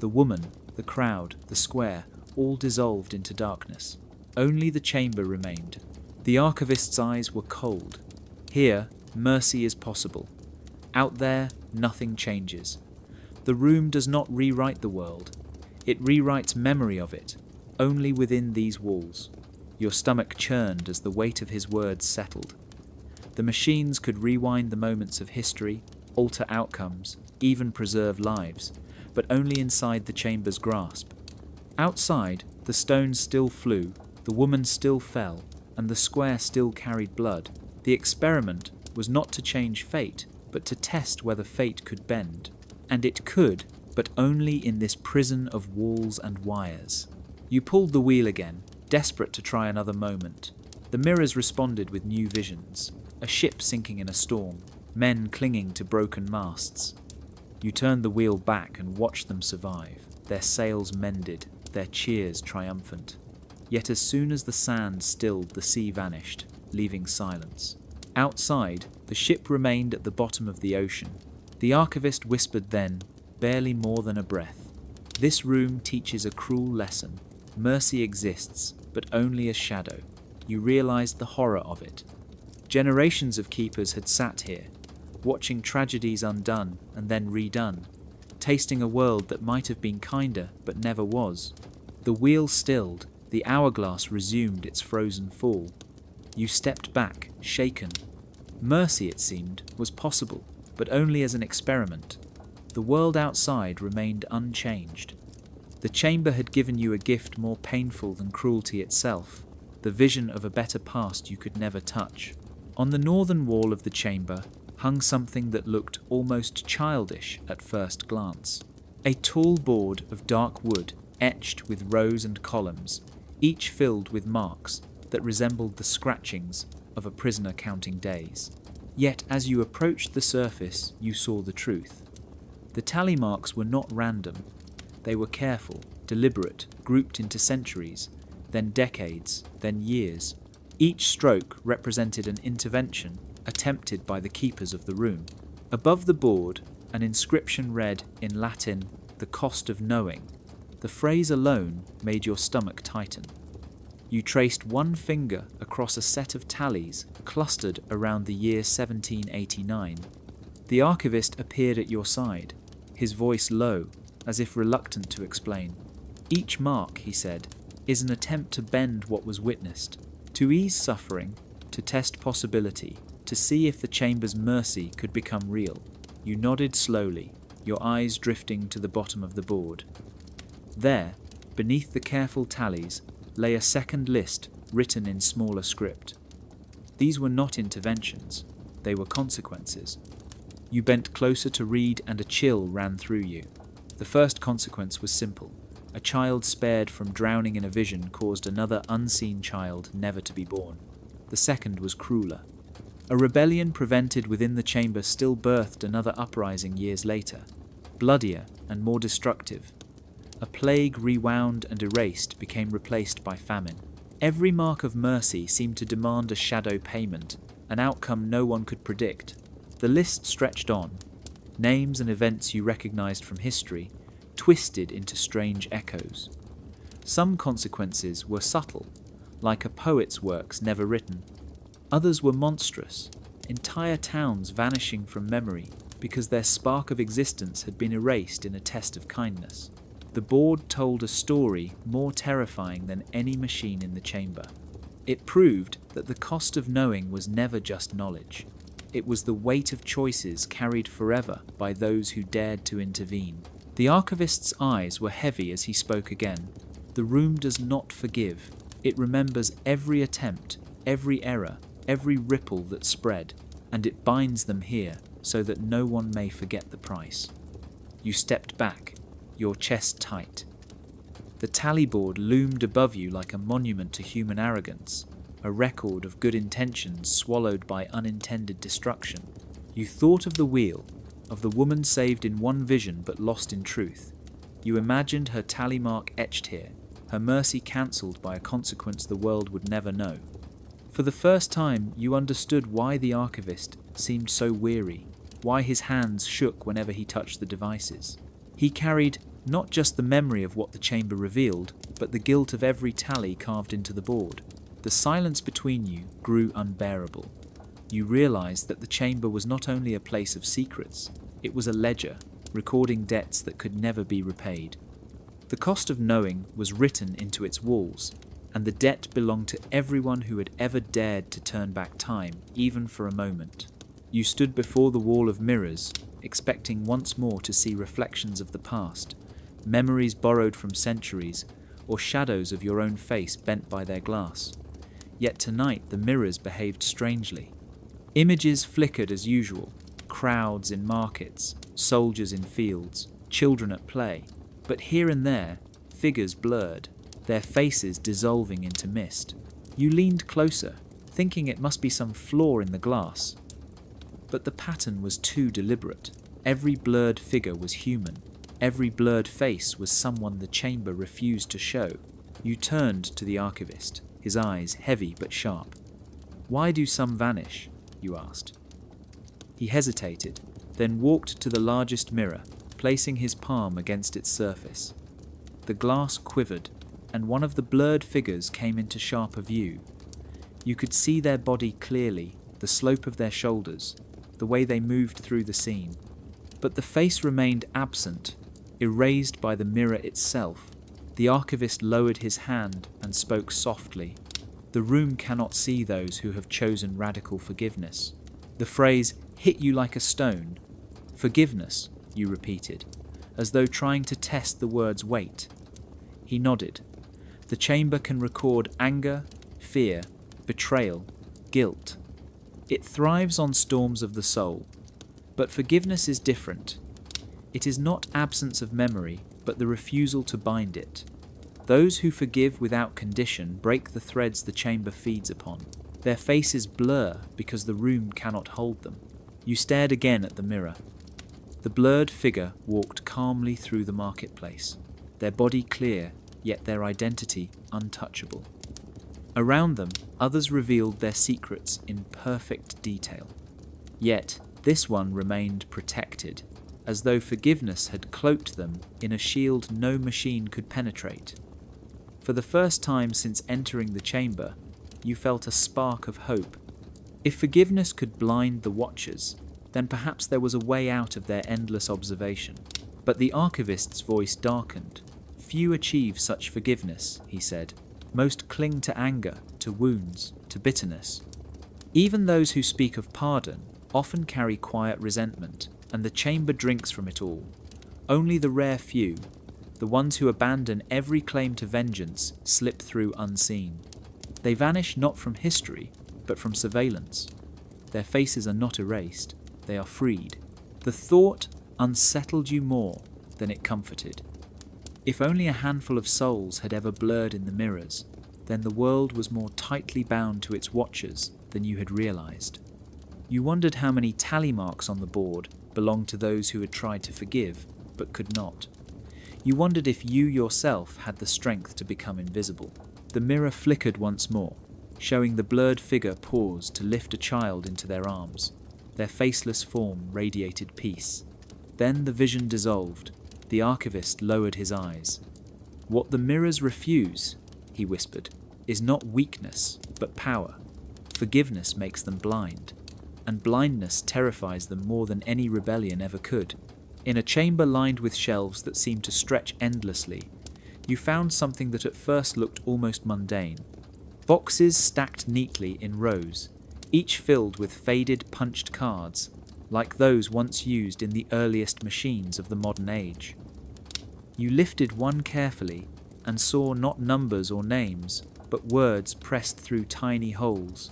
The woman, the crowd, the square, all dissolved into darkness. Only the chamber remained. The archivist's eyes were cold. Here, mercy is possible. Out there, nothing changes. The room does not rewrite the world. It rewrites memory of it, only within these walls. Your stomach churned as the weight of his words settled. The machines could rewind the moments of history, alter outcomes, even preserve lives, but only inside the chamber's grasp. Outside, the stones still flew, the woman still fell, and the square still carried blood. The experiment was not to change fate, but to test whether fate could bend. And it could, but only in this prison of walls and wires. You pulled the wheel again, desperate to try another moment. The mirrors responded with new visions. A ship sinking in a storm, men clinging to broken masts. You turned the wheel back and watched them survive, their sails mended, their cheers triumphant. Yet as soon as the sand stilled, the sea vanished, leaving silence. Outside, the ship remained at the bottom of the ocean. The archivist whispered then, barely more than a breath. This room teaches a cruel lesson. Mercy exists, but only as shadow. You realized the horror of it. Generations of keepers had sat here, watching tragedies undone and then redone, tasting a world that might have been kinder but never was. The wheel stilled, the hourglass resumed its frozen fall. You stepped back, shaken. Mercy, it seemed, was possible, but only as an experiment. The world outside remained unchanged. The chamber had given you a gift more painful than cruelty itself, the vision of a better past you could never touch. On the northern wall of the chamber hung something that looked almost childish at first glance. A tall board of dark wood, etched with rows and columns, each filled with marks that resembled the scratchings of a prisoner counting days. Yet as you approached the surface, you saw the truth. The tally marks were not random. They were careful, deliberate, grouped into centuries, then decades, then years. Each stroke represented an intervention attempted by the keepers of the room. Above the board, an inscription read in Latin, "The cost of knowing." The phrase alone made your stomach tighten. You traced one finger across a set of tallies clustered around the year 1789. The archivist appeared at your side, his voice low, as if reluctant to explain. Each mark, he said, is an attempt to bend what was witnessed, to ease suffering, to test possibility, to see if the chamber's mercy could become real. You nodded slowly, your eyes drifting to the bottom of the board. There, beneath the careful tallies, lay a second list written in smaller script. These were not interventions, they were consequences. You bent closer to read and a chill ran through you. The first consequence was simple. A child spared from drowning in a vision caused another unseen child never to be born. The second was crueler. A rebellion prevented within the chamber still birthed another uprising years later, bloodier and more destructive. A plague rewound and erased became replaced by famine. Every mark of mercy seemed to demand a shadow payment, an outcome no one could predict. The list stretched on. Names and events you recognized from history twisted into strange echoes. Some consequences were subtle, like a poet's works never written. Others were monstrous, entire towns vanishing from memory because their spark of existence had been erased in a test of kindness. The board told a story more terrifying than any machine in the chamber. It proved that the cost of knowing was never just knowledge. It was the weight of choices carried forever by those who dared to intervene. The archivist's eyes were heavy as he spoke again. The room does not forgive. It remembers every attempt, every error, every ripple that spread, and it binds them here so that no one may forget the price. You stepped back, your chest tight. The tallyboard loomed above you like a monument to human arrogance, a record of good intentions swallowed by unintended destruction. You thought of the wheel, of the woman saved in one vision but lost in truth. You imagined her tally mark etched here, her mercy cancelled by a consequence the world would never know. For the first time, you understood why the archivist seemed so weary. why his hands shook whenever he touched the devices. He carried not just the memory of what the chamber revealed, but the guilt of every tally carved into the board. The silence between you grew unbearable. You realized that the chamber was not only a place of secrets, it was a ledger, recording debts that could never be repaid. The cost of knowing was written into its walls, and the debt belonged to everyone who had ever dared to turn back time, even for a moment. You stood before the wall of mirrors, expecting once more to see reflections of the past, memories borrowed from centuries, or shadows of your own face bent by their glass. Yet tonight the mirrors behaved strangely. Images flickered as usual, crowds in markets, soldiers in fields, children at play, but here and there, figures blurred, their faces dissolving into mist. You leaned closer, thinking it must be some flaw in the glass. But the pattern was too deliberate. Every blurred figure was human. Every blurred face was someone the chamber refused to show. You turned to the archivist, his eyes heavy but sharp. "Why do some vanish?" you asked. He hesitated, then walked to the largest mirror, placing his palm against its surface. The glass quivered, and one of the blurred figures came into sharper view. You could see their body clearly, the slope of their shoulders, the way they moved through the scene. But the face remained absent, erased by the mirror itself. The archivist lowered his hand and spoke softly. "The room cannot see those who have chosen radical forgiveness." The phrase hit you like a stone. "Forgiveness," you repeated, as though trying to test the word's weight. He nodded. "The chamber can record anger, fear, betrayal, guilt. It thrives on storms of the soul. But forgiveness is different. It is not absence of memory, but the refusal to bind it. Those who forgive without condition break the threads the chamber feeds upon. Their faces blur because the room cannot hold them." You stared again at the mirror. The blurred figure walked calmly through the marketplace, their body clear, yet their identity untouchable. Around them, others revealed their secrets in perfect detail. Yet, this one remained protected, as though forgiveness had cloaked them in a shield no machine could penetrate. For the first time since entering the chamber, you felt a spark of hope. If forgiveness could blind the watchers, then perhaps there was a way out of their endless observation. But the archivist's voice darkened. "Few achieve such forgiveness," he said. "Most cling to anger, to wounds, to bitterness. Even those who speak of pardon often carry quiet resentment, and the chamber drinks from it all. Only the rare few, the ones who abandon every claim to vengeance, slip through unseen. They vanish not from history, but from surveillance. Their faces are not erased, they are freed." The thought unsettled you more than it comforted. If only a handful of souls had ever blurred in the mirrors, then the world was more tightly bound to its watchers than you had realized. You wondered how many tally marks on the board belonged to those who had tried to forgive, but could not. You wondered if you yourself had the strength to become invisible. The mirror flickered once more, showing the blurred figure pause to lift a child into their arms. Their faceless form radiated peace. Then the vision dissolved. The archivist lowered his eyes. "What the mirrors refuse," he whispered, "is not weakness, but power. Forgiveness makes them blind, and blindness terrifies them more than any rebellion ever could." In a chamber lined with shelves that seemed to stretch endlessly, you found something that at first looked almost mundane. Boxes stacked neatly in rows, each filled with faded punched cards, like those once used in the earliest machines of the modern age. You lifted one carefully and saw not numbers or names, but words pressed through tiny holes.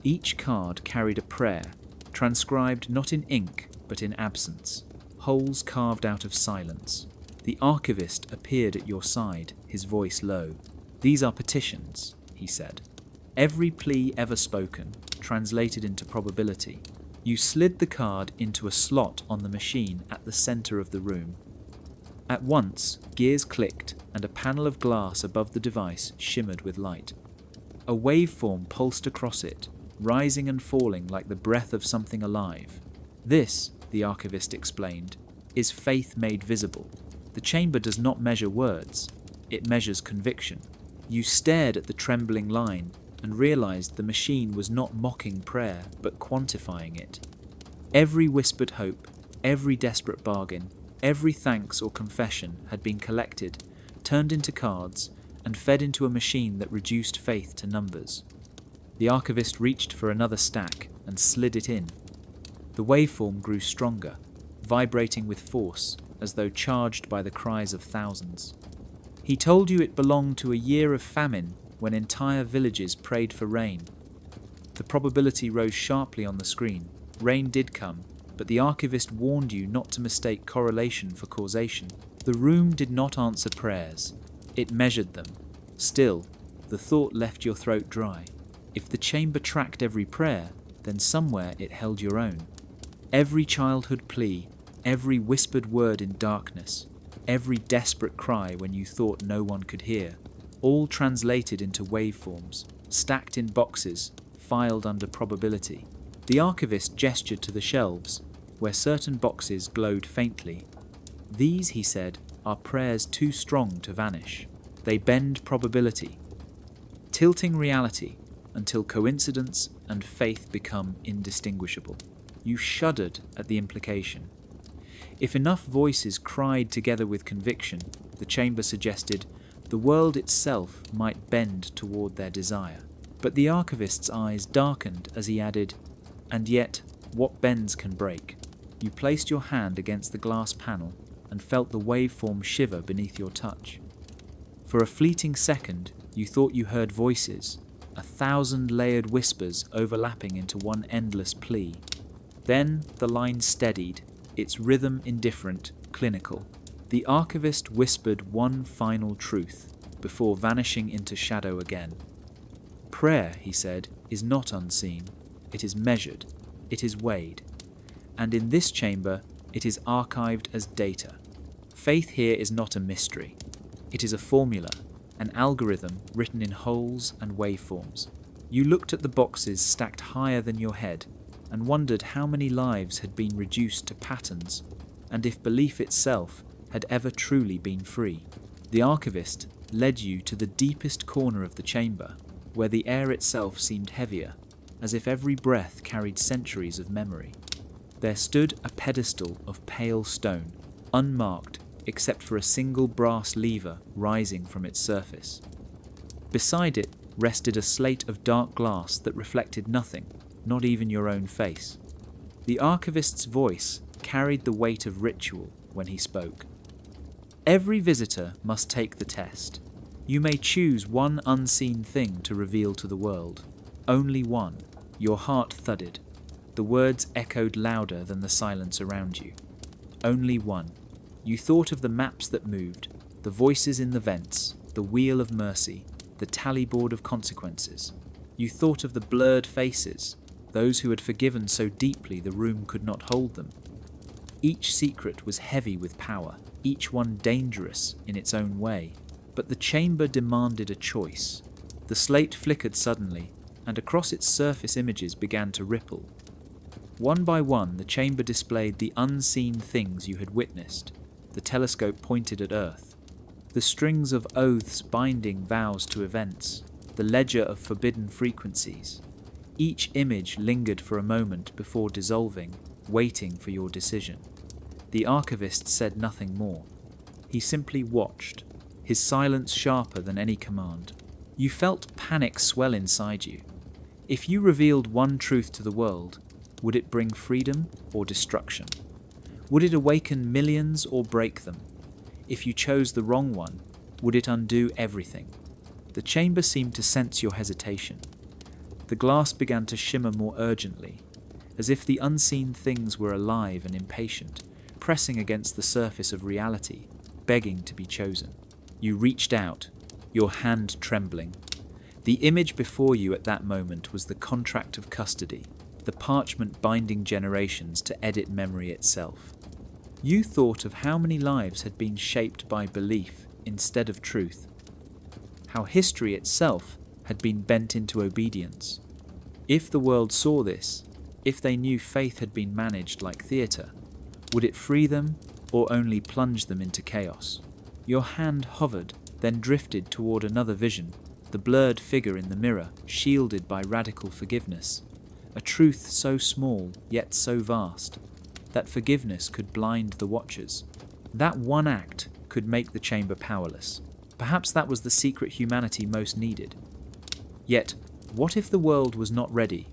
Each card carried a prayer, transcribed not in ink but in absence, holes carved out of silence. The archivist appeared at your side, his voice low. "These are petitions," he said. "Every plea ever spoken, translated into probability." You slid the card into a slot on the machine at the center of the room. At once, gears clicked and a panel of glass above the device shimmered with light. A waveform pulsed across it, rising and falling like the breath of something alive. This, the archivist explained, is faith made visible. The chamber does not measure words, it measures conviction. You stared at the trembling line and realized the machine was not mocking prayer, but quantifying it. Every whispered hope, every desperate bargain, every thanks or confession had been collected, turned into cards, and fed into a machine that reduced faith to numbers. The archivist reached for another stack and slid it in. The waveform grew stronger, vibrating with force, as though charged by the cries of thousands. He told you it belonged to a year of famine when entire villages prayed for rain. The probability rose sharply on the screen. Rain did come, but the archivist warned you not to mistake correlation for causation. The room did not answer prayers. It measured them. Still, the thought left your throat dry. If the chamber tracked every prayer, then somewhere it held your own. Every childhood plea, every whispered word in darkness, every desperate cry when you thought no one could hear, all translated into waveforms, stacked in boxes, filed under probability. The archivist gestured to the shelves, where certain boxes glowed faintly. These, he said, are prayers too strong to vanish. They bend probability, tilting reality until coincidence and faith become indistinguishable. You shuddered at the implication. If enough voices cried together with conviction, the chamber suggested, the world itself might bend toward their desire. But the archivist's eyes darkened as he added, and yet, what bends can break? You placed your hand against the glass panel and felt the waveform shiver beneath your touch. For a fleeting second, you thought you heard voices, 1,000 layered whispers overlapping into one endless plea. Then the line steadied, its rhythm indifferent, clinical. The archivist whispered one final truth before vanishing into shadow again. Prayer, he said, is not unseen. It is measured. It is weighed. And in this chamber, it is archived as data. Faith here is not a mystery. It is a formula, an algorithm written in wholes and waveforms. You looked at the boxes stacked higher than your head and wondered how many lives had been reduced to patterns, and if belief itself had ever truly been free. The archivist led you to the deepest corner of the chamber, where the air itself seemed heavier, as if every breath carried centuries of memory. There stood a pedestal of pale stone, unmarked except for a single brass lever rising from its surface. Beside it rested a slate of dark glass that reflected nothing, not even your own face. The archivist's voice carried the weight of ritual when he spoke. Every visitor must take the test. You may choose one unseen thing to reveal to the world. Only one. Your heart thudded. The words echoed louder than the silence around you. Only one. You thought of the maps that moved, the voices in the vents, the wheel of mercy, the tallyboard of consequences. You thought of the blurred faces, those who had forgiven so deeply the room could not hold them. Each secret was heavy with power, each one dangerous in its own way. But the chamber demanded a choice. The slate flickered suddenly, and across its surface images began to ripple. One by one, the chamber displayed the unseen things you had witnessed. The telescope pointed at Earth. The strings of oaths binding vows to events. The ledger of forbidden frequencies. Each image lingered for a moment before dissolving, waiting for your decision. The archivist said nothing more. He simply watched, his silence sharper than any command. You felt panic swell inside you. If you revealed one truth to the world, would it bring freedom or destruction? Would it awaken millions or break them? If you chose the wrong one, would it undo everything? The chamber seemed to sense your hesitation. The glass began to shimmer more urgently, as if the unseen things were alive and impatient, pressing against the surface of reality, begging to be chosen. You reached out, your hand trembling. The image before you at that moment was the contract of custody, the parchment binding generations to edit memory itself. You thought of how many lives had been shaped by belief instead of truth, how history itself had been bent into obedience. If the world saw this, if they knew faith had been managed like theatre? Would it free them or only plunge them into chaos? Your hand hovered, then drifted toward another vision, the blurred figure in the mirror, shielded by radical forgiveness. A truth so small, yet so vast, that forgiveness could blind the watchers. That one act could make the chamber powerless. Perhaps that was the secret humanity most needed. Yet, what if the world was not ready?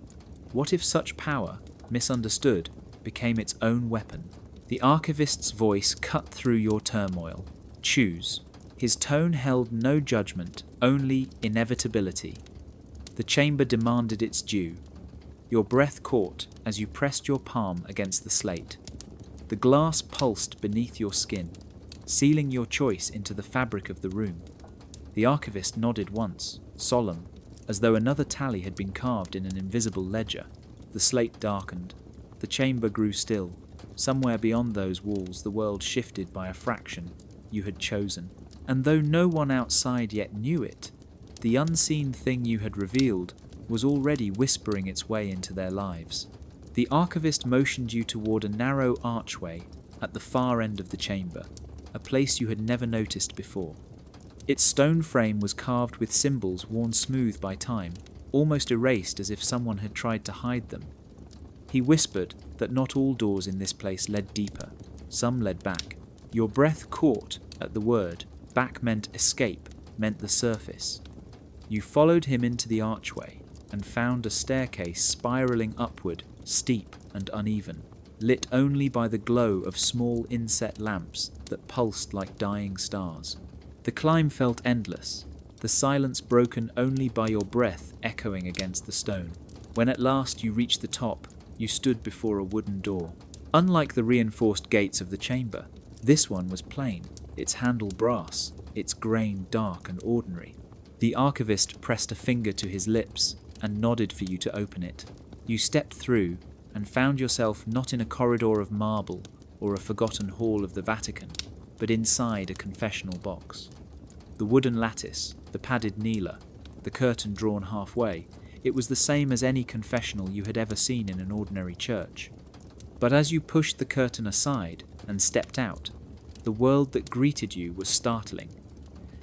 What if such power, misunderstood, became its own weapon? The archivist's voice cut through your turmoil. Choose. His tone held no judgment, only inevitability. The chamber demanded its due. Your breath caught as you pressed your palm against the slate. The glass pulsed beneath your skin, sealing your choice into the fabric of the room. The archivist nodded once, solemn, as though another tally had been carved in an invisible ledger. The slate darkened. The chamber grew still. Somewhere beyond those walls, the world shifted by a fraction you had chosen. And though no one outside yet knew it, the unseen thing you had revealed was already whispering its way into their lives. The archivist motioned you toward a narrow archway at the far end of the chamber, a place you had never noticed before. Its stone frame was carved with symbols worn smooth by time, almost erased as if someone had tried to hide them. He whispered that not all doors in this place led deeper. Some led back. Your breath caught at the word. Back meant escape, meant the surface. You followed him into the archway and found a staircase spiraling upward, steep and uneven, lit only by the glow of small inset lamps that pulsed like dying stars. The climb felt endless, the silence broken only by your breath echoing against the stone. When at last you reached the top, you stood before a wooden door. Unlike the reinforced gates of the chamber, this one was plain, its handle brass, its grain dark and ordinary. The archivist pressed a finger to his lips and nodded for you to open it. You stepped through and found yourself not in a corridor of marble or a forgotten hall of the Vatican, but inside a confessional box. The wooden lattice, the padded kneeler, the curtain drawn halfway, it was the same as any confessional you had ever seen in an ordinary church. But as you pushed the curtain aside and stepped out, the world that greeted you was startling.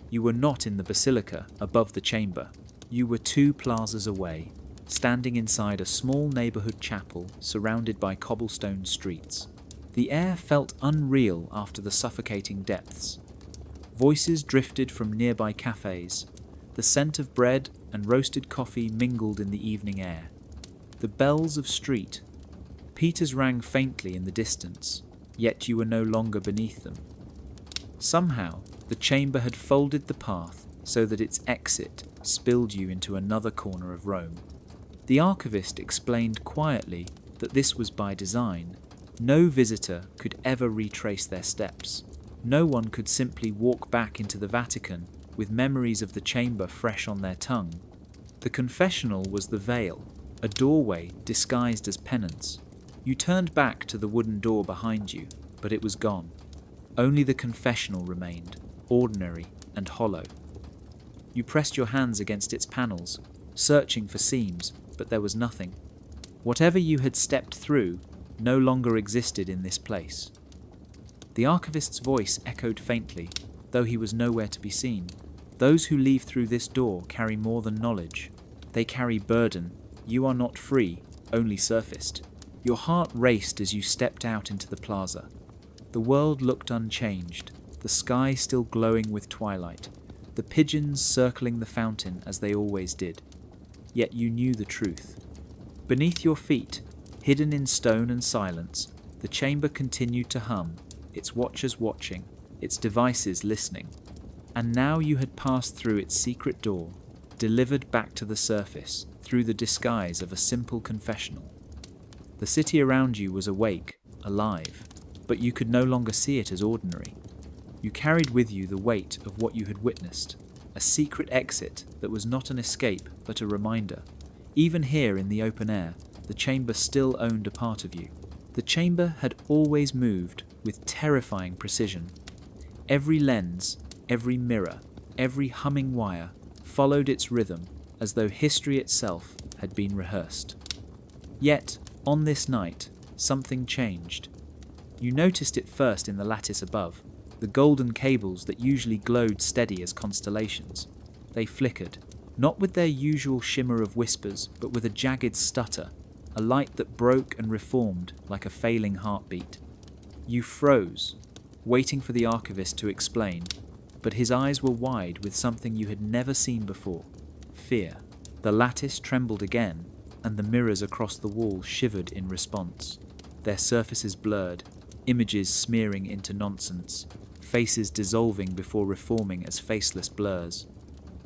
You were not in the basilica above the chamber. You were 2 plazas away, standing inside a small neighborhood chapel surrounded by cobblestone streets. The air felt unreal after the suffocating depths. Voices drifted from nearby cafes. The scent of bread and roasted coffee mingled in the evening air. The bells of street. Peters rang faintly in the distance, yet you were no longer beneath them. Somehow, the chamber had folded the path so that its exit spilled you into another corner of Rome. The archivist explained quietly that this was by design. No visitor could ever retrace their steps. No one could simply walk back into the Vatican with memories of the chamber fresh on their tongue. The confessional was the veil, a doorway disguised as penance. You turned back to the wooden door behind you, but it was gone. Only the confessional remained, ordinary and hollow. You pressed your hands against its panels, searching for seams, but there was nothing. Whatever you had stepped through no longer existed in this place. The archivist's voice echoed faintly, though he was nowhere to be seen. Those who leave through this door carry more than knowledge. They carry burden. You are not free, only surfaced. Your heart raced as you stepped out into the plaza. The world looked unchanged, the sky still glowing with twilight, the pigeons circling the fountain as they always did. Yet you knew the truth. Beneath your feet, hidden in stone and silence, the chamber continued to hum, its watchers watching, its devices listening. And now you had passed through its secret door, delivered back to the surface through the disguise of a simple confessional. The city around you was awake, alive, but you could no longer see it as ordinary. You carried with you the weight of what you had witnessed, a secret exit that was not an escape but a reminder. Even here in the open air, the chamber still owned a part of you. The chamber had always moved with terrifying precision. Every lens, every mirror, every humming wire followed its rhythm as though history itself had been rehearsed. Yet, On this night, something changed. You noticed it first in the lattice above, the golden cables that usually glowed steady as constellations. They flickered, not with their usual shimmer of whispers, but with a jagged stutter, a light that broke and reformed like a failing heartbeat. You froze, waiting for the archivist to explain, but his eyes were wide with something you had never seen before: fear. The lattice trembled again, and the mirrors across the wall shivered in response, their surfaces blurred, images smearing into nonsense, faces dissolving before reforming as faceless blurs.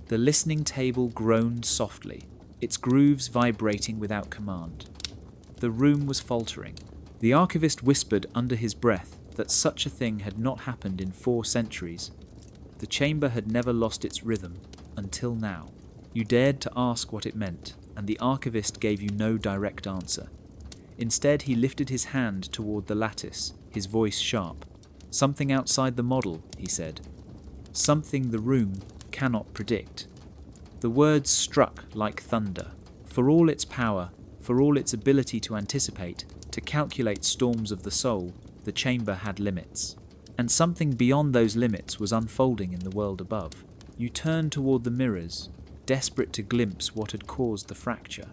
The listening table groaned softly, its grooves vibrating without command. The room was faltering. The archivist whispered under his breath that such a thing had not happened in 4 centuries. The chamber had never lost its rhythm, until now. You dared to ask what it meant, and the archivist gave you no direct answer. Instead, he lifted his hand toward the lattice, his voice sharp. "Something outside the model," he said. "Something the room cannot predict." The words struck like thunder. For all its power, for all its ability to anticipate, to calculate storms of the soul, the chamber had limits. And something beyond those limits was unfolding in the world above. You turned toward the mirrors, desperate to glimpse what had caused the fracture.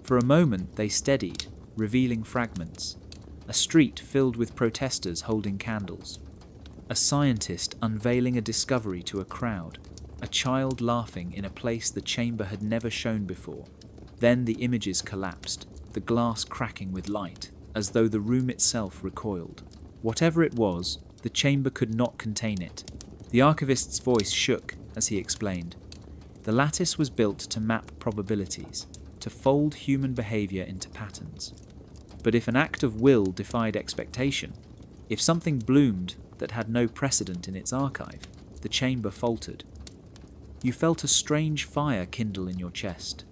For a moment they steadied, revealing fragments. A street filled with protesters holding candles. A scientist unveiling a discovery to a crowd. A child laughing in a place the chamber had never shown before. Then the images collapsed, the glass cracking with light, as though the room itself recoiled. Whatever it was, the chamber could not contain it. The archivist's voice shook as he explained. The lattice was built to map probabilities, to fold human behavior into patterns. But if an act of will defied expectation, if something bloomed that had no precedent in its archive, the chamber faltered. You felt a strange fire kindle in your chest.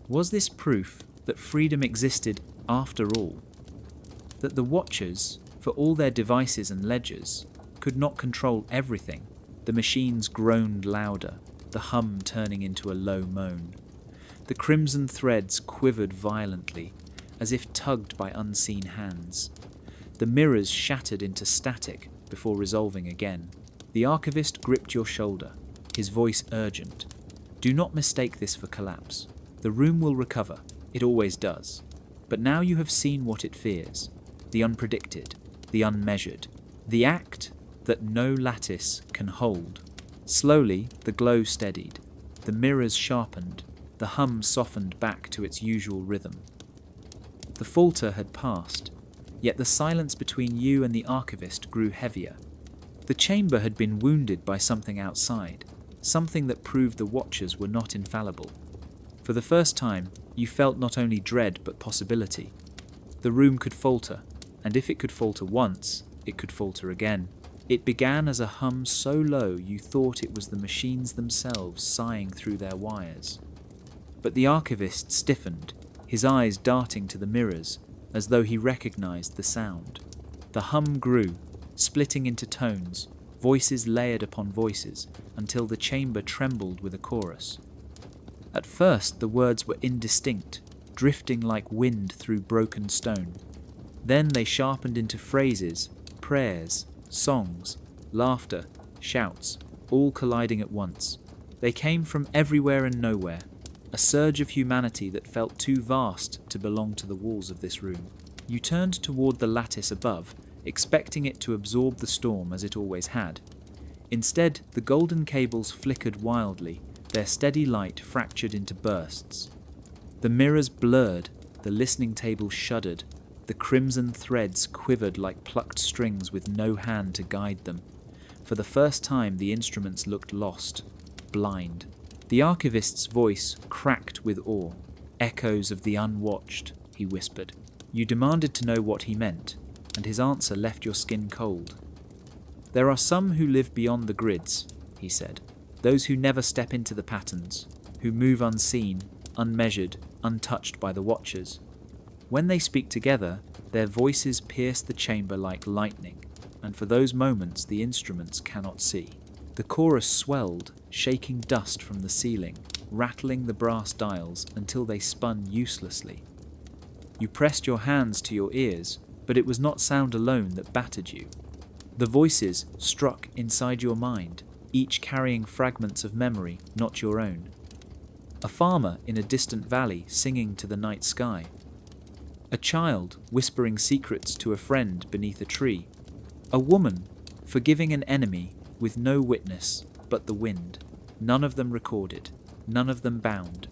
Was this proof that freedom existed after all? That the watchers, for all their devices and ledgers, could not control everything? The machines groaned louder, the hum turning into a low moan. The crimson threads quivered violently, as if tugged by unseen hands. The mirrors shattered into static before resolving again. The archivist gripped your shoulder, his voice urgent. "Do not mistake this for collapse. The room will recover. It always does. But now you have seen what it fears. The unpredicted, the unmeasured. The act that no lattice can hold." Slowly, the glow steadied. The mirrors sharpened. The hum softened back to its usual rhythm. The falter had passed, yet the silence between you and the archivist grew heavier. The chamber had been wounded by something outside, something that proved the watchers were not infallible. For the first time, you felt not only dread but possibility. The room could falter, and if it could falter once, it could falter again. It began as a hum so low you thought it was the machines themselves sighing through their wires. But the archivist stiffened, his eyes darting to the mirrors, as though he recognized the sound. The hum grew, splitting into tones, voices layered upon voices, until the chamber trembled with a chorus. At first the words were indistinct, drifting like wind through broken stone. Then they sharpened into phrases, prayers, songs, laughter, shouts, all colliding at once. They came from everywhere and nowhere, a surge of humanity that felt too vast to belong to the walls of this room. You turned toward the lattice above, expecting it to absorb the storm as it always had. Instead, the golden cables flickered wildly, their steady light fractured into bursts. The mirrors blurred, the listening table shuddered, the crimson threads quivered like plucked strings with no hand to guide them. For the first time the instruments looked lost, blind. The archivist's voice cracked with awe. "Echoes of the unwatched," he whispered. You demanded to know what he meant, and his answer left your skin cold. "There are some who live beyond the grids," he said. "Those who never step into the patterns, who move unseen, unmeasured, untouched by the watchers. When they speak together, their voices pierce the chamber like lightning, and for those moments the instruments cannot see." The chorus swelled, shaking dust from the ceiling, rattling the brass dials until they spun uselessly. You pressed your hands to your ears, but it was not sound alone that battered you. The voices struck inside your mind, each carrying fragments of memory not your own. A farmer in a distant valley singing to the night sky. A child whispering secrets to a friend beneath a tree. A woman forgiving an enemy with no witness but the wind. None of them recorded, none of them bound.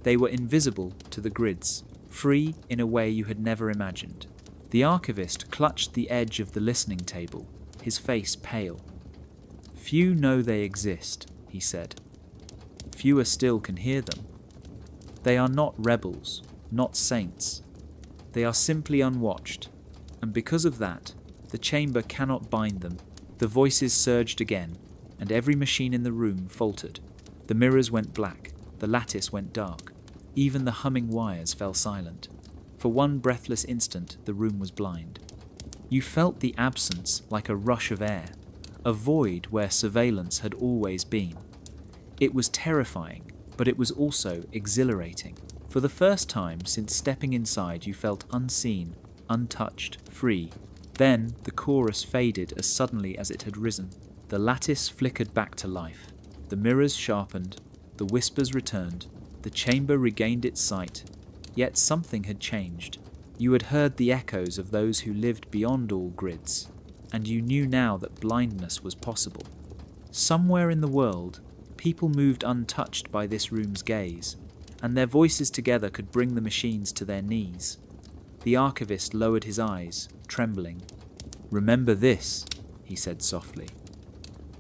They were invisible to the grids, free in a way you had never imagined. The archivist clutched the edge of the listening table, his face pale. Few know they exist, he said. Fewer still can hear them. They are not rebels, not saints. They are simply unwatched, and because of that, the chamber cannot bind them. The voices surged again, and every machine in the room faltered. The mirrors went black, the lattice went dark. Even the humming wires fell silent. For one breathless instant, the room was blind. You felt the absence like a rush of air, a void where surveillance had always been. It was terrifying, but it was also exhilarating. For the first time since stepping inside, you felt unseen, untouched, free. Then the chorus faded as suddenly as it had risen. The lattice flickered back to life. The mirrors sharpened, the whispers returned, the chamber regained its sight. Yet something had changed. You had heard the echoes of those who lived beyond all grids, and you knew now that blindness was possible. Somewhere in the world, people moved untouched by this room's gaze, and their voices together could bring the machines to their knees. The archivist lowered his eyes, trembling. "Remember this," he said softly.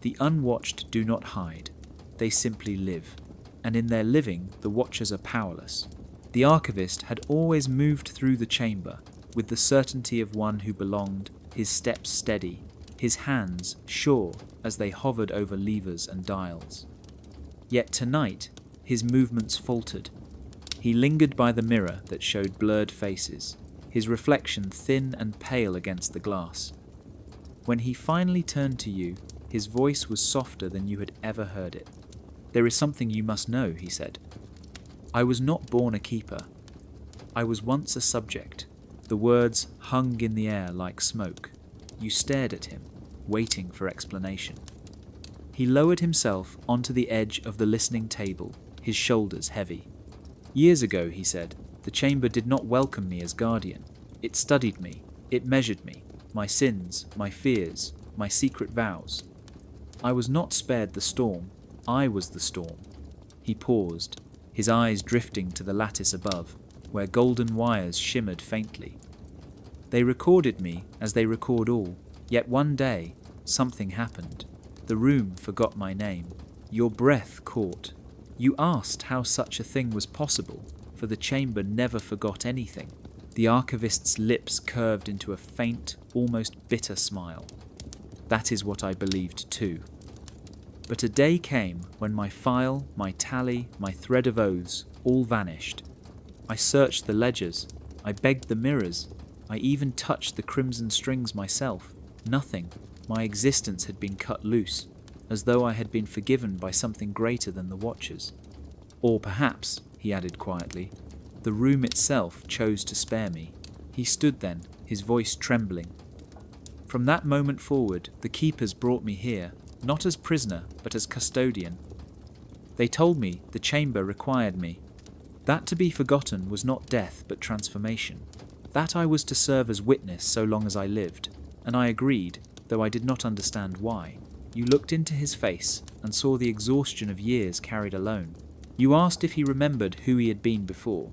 "The unwatched do not hide. They simply live, and in their living the watchers are powerless." The archivist had always moved through the chamber with the certainty of one who belonged, his steps steady, his hands sure as they hovered over levers and dials. Yet tonight, his movements faltered. He lingered by the mirror that showed blurred faces, his reflection thin and pale against the glass. When he finally turned to you, his voice was softer than you had ever heard it. "There is something you must know," he said. "I was not born a keeper. I was once a subject." The words hung in the air like smoke. You stared at him, waiting for explanation. He lowered himself onto the edge of the listening table, his shoulders heavy. "Years ago," he said, "the chamber did not welcome me as guardian. It studied me, it measured me, my sins, my fears, my secret vows. I was not spared the storm, I was the storm." He paused, his eyes drifting to the lattice above, where golden wires shimmered faintly. "They recorded me as they record all, yet one day, something happened. The room forgot my name. Your breath caught. You asked how such a thing was possible, for the chamber never forgot anything." The archivist's lips curved into a faint, almost bitter smile. "That is what I believed too. But a day came when my file, my tally, my thread of oaths all vanished. I searched the ledgers, I begged the mirrors, I even touched the crimson strings myself. Nothing. My existence had been cut loose, as though I had been forgiven by something greater than the watchers. Or perhaps," he added quietly, "the room itself chose to spare me." He stood then, his voice trembling. "From that moment forward, the keepers brought me here, not as prisoner, but as custodian. They told me the chamber required me. That to be forgotten was not death, but transformation. That I was to serve as witness so long as I lived, and I agreed, though I did not understand why." You looked into his face and saw the exhaustion of years carried alone. You asked if he remembered who he had been before.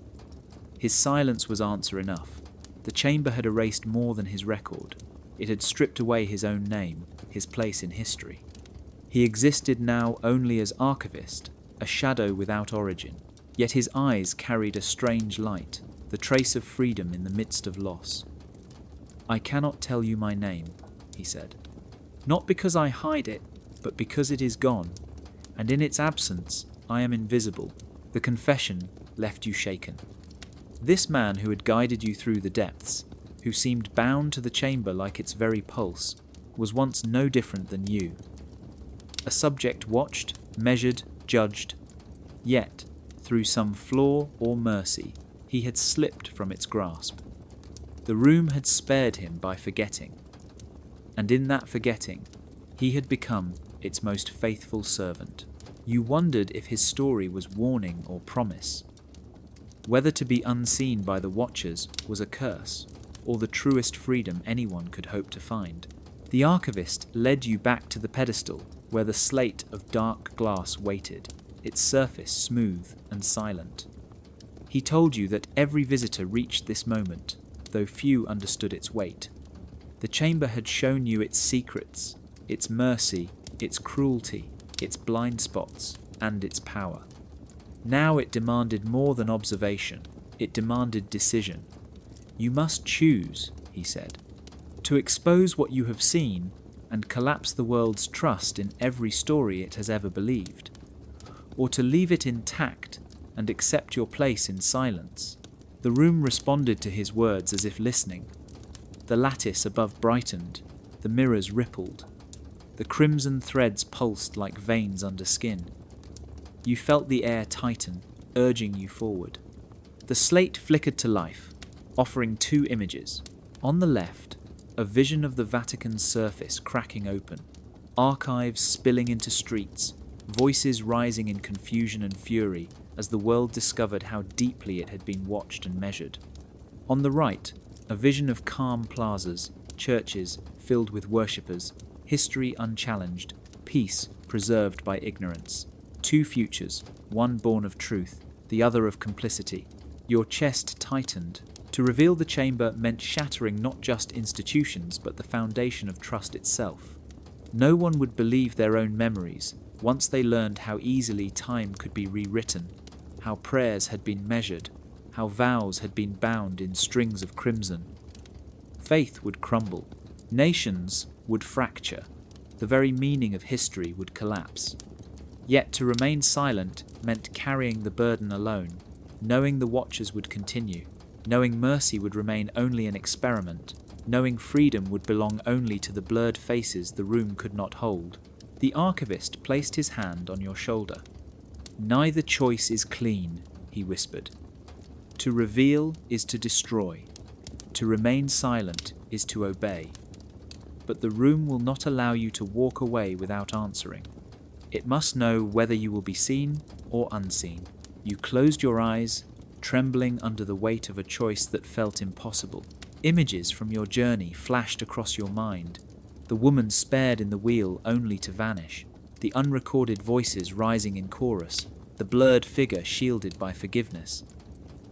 His silence was answer enough. The chamber had erased more than his record. It had stripped away his own name, his place in history. He existed now only as archivist, a shadow without origin. Yet his eyes carried a strange light, the trace of freedom in the midst of loss. "I cannot tell you my name," he said. "Not because I hide it, but because it is gone, and in its absence I am invisible." The confession left you shaken. This man who had guided you through the depths, who seemed bound to the chamber like its very pulse, was once no different than you. A subject watched, measured, judged. Yet, through some flaw or mercy, He had slipped from its grasp. The room had spared him by forgetting, and in that forgetting, he had become its most faithful servant. You wondered if his story was warning or promise, whether to be unseen by the watchers was a curse, or the truest freedom anyone could hope to find. The archivist led you back to the pedestal where the slate of dark glass waited, its surface smooth and silent. He told you that every visitor reached this moment, though few understood its weight. The chamber had shown you its secrets, its mercy, its cruelty, its blind spots, and its power. Now it demanded more than observation, it demanded decision. You must choose, he said, to expose what you have seen and collapse the world's trust in every story it has ever believed, or to leave it intact and accept your place in silence. The room responded to his words as if listening. The lattice above brightened, the mirrors rippled. The crimson threads pulsed like veins under skin. You felt the air tighten, urging you forward. The slate flickered to life, offering two images. On the left, a vision of the Vatican's surface cracking open, archives spilling into streets, voices rising in confusion and fury as the world discovered how deeply it had been watched and measured. On the right, a vision of calm plazas, churches filled with worshippers, history unchallenged, peace preserved by ignorance. Two futures, one born of truth, the other of complicity. Your chest tightened. To reveal the chamber meant shattering not just institutions but the foundation of trust itself. No one would believe their own memories once they learned how easily time could be rewritten, how prayers had been measured, how vows had been bound in strings of crimson. Faith would crumble, nations would fracture, the very meaning of history would collapse. Yet to remain silent meant carrying the burden alone, knowing the watchers would continue, knowing mercy would remain only an experiment, knowing freedom would belong only to the blurred faces the room could not hold. The archivist placed his hand on your shoulder. "Neither choice is clean," he whispered. "To reveal is to destroy. To remain silent is to obey. But the room will not allow you to walk away without answering. It must know whether you will be seen or unseen." You closed your eyes, trembling under the weight of a choice that felt impossible. Images from your journey flashed across your mind. The woman spared in the wheel only to vanish, the unrecorded voices rising in chorus, the blurred figure shielded by forgiveness.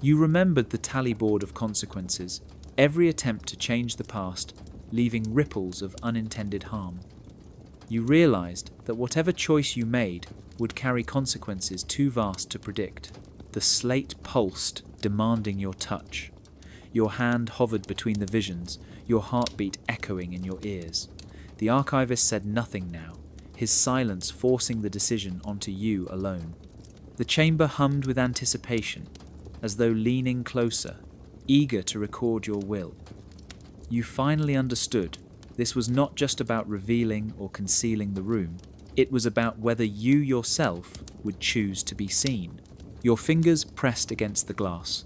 You remembered the tallyboard of consequences, every attempt to change the past, leaving ripples of unintended harm. You realized that whatever choice you made would carry consequences too vast to predict. The slate pulsed, demanding your touch. Your hand hovered between the visions, your heartbeat echoing in your ears. The archivist said nothing now, his silence forcing the decision onto you alone. The chamber hummed with anticipation, as though leaning closer, eager to record your will. You finally understood. This was not just about revealing or concealing the room. It was about whether you yourself would choose to be seen. Your fingers pressed against the glass.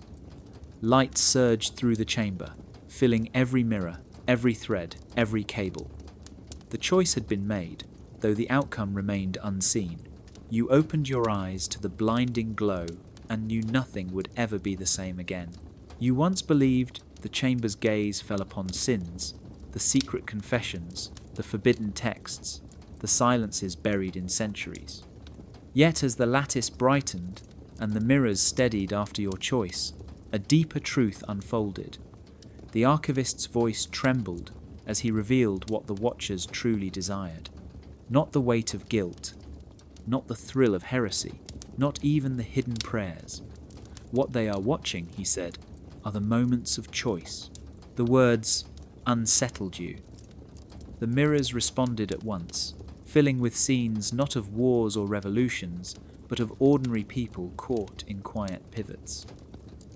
Light surged through the chamber, filling every mirror, every thread, every cable. The choice had been made, though the outcome remained unseen. You opened your eyes to the blinding glow and knew nothing would ever be the same again. You once believed the chamber's gaze fell upon sins, the secret confessions, the forbidden texts, the silences buried in centuries. Yet as the lattice brightened and the mirrors steadied after your choice, a deeper truth unfolded. The archivist's voice trembled as he revealed what the watchers truly desired. Not the weight of guilt, not the thrill of heresy, not even the hidden prayers. What they are watching, he said, are the moments of choice. The words unsettled you. The mirrors responded at once, filling with scenes not of wars or revolutions, but of ordinary people caught in quiet pivots.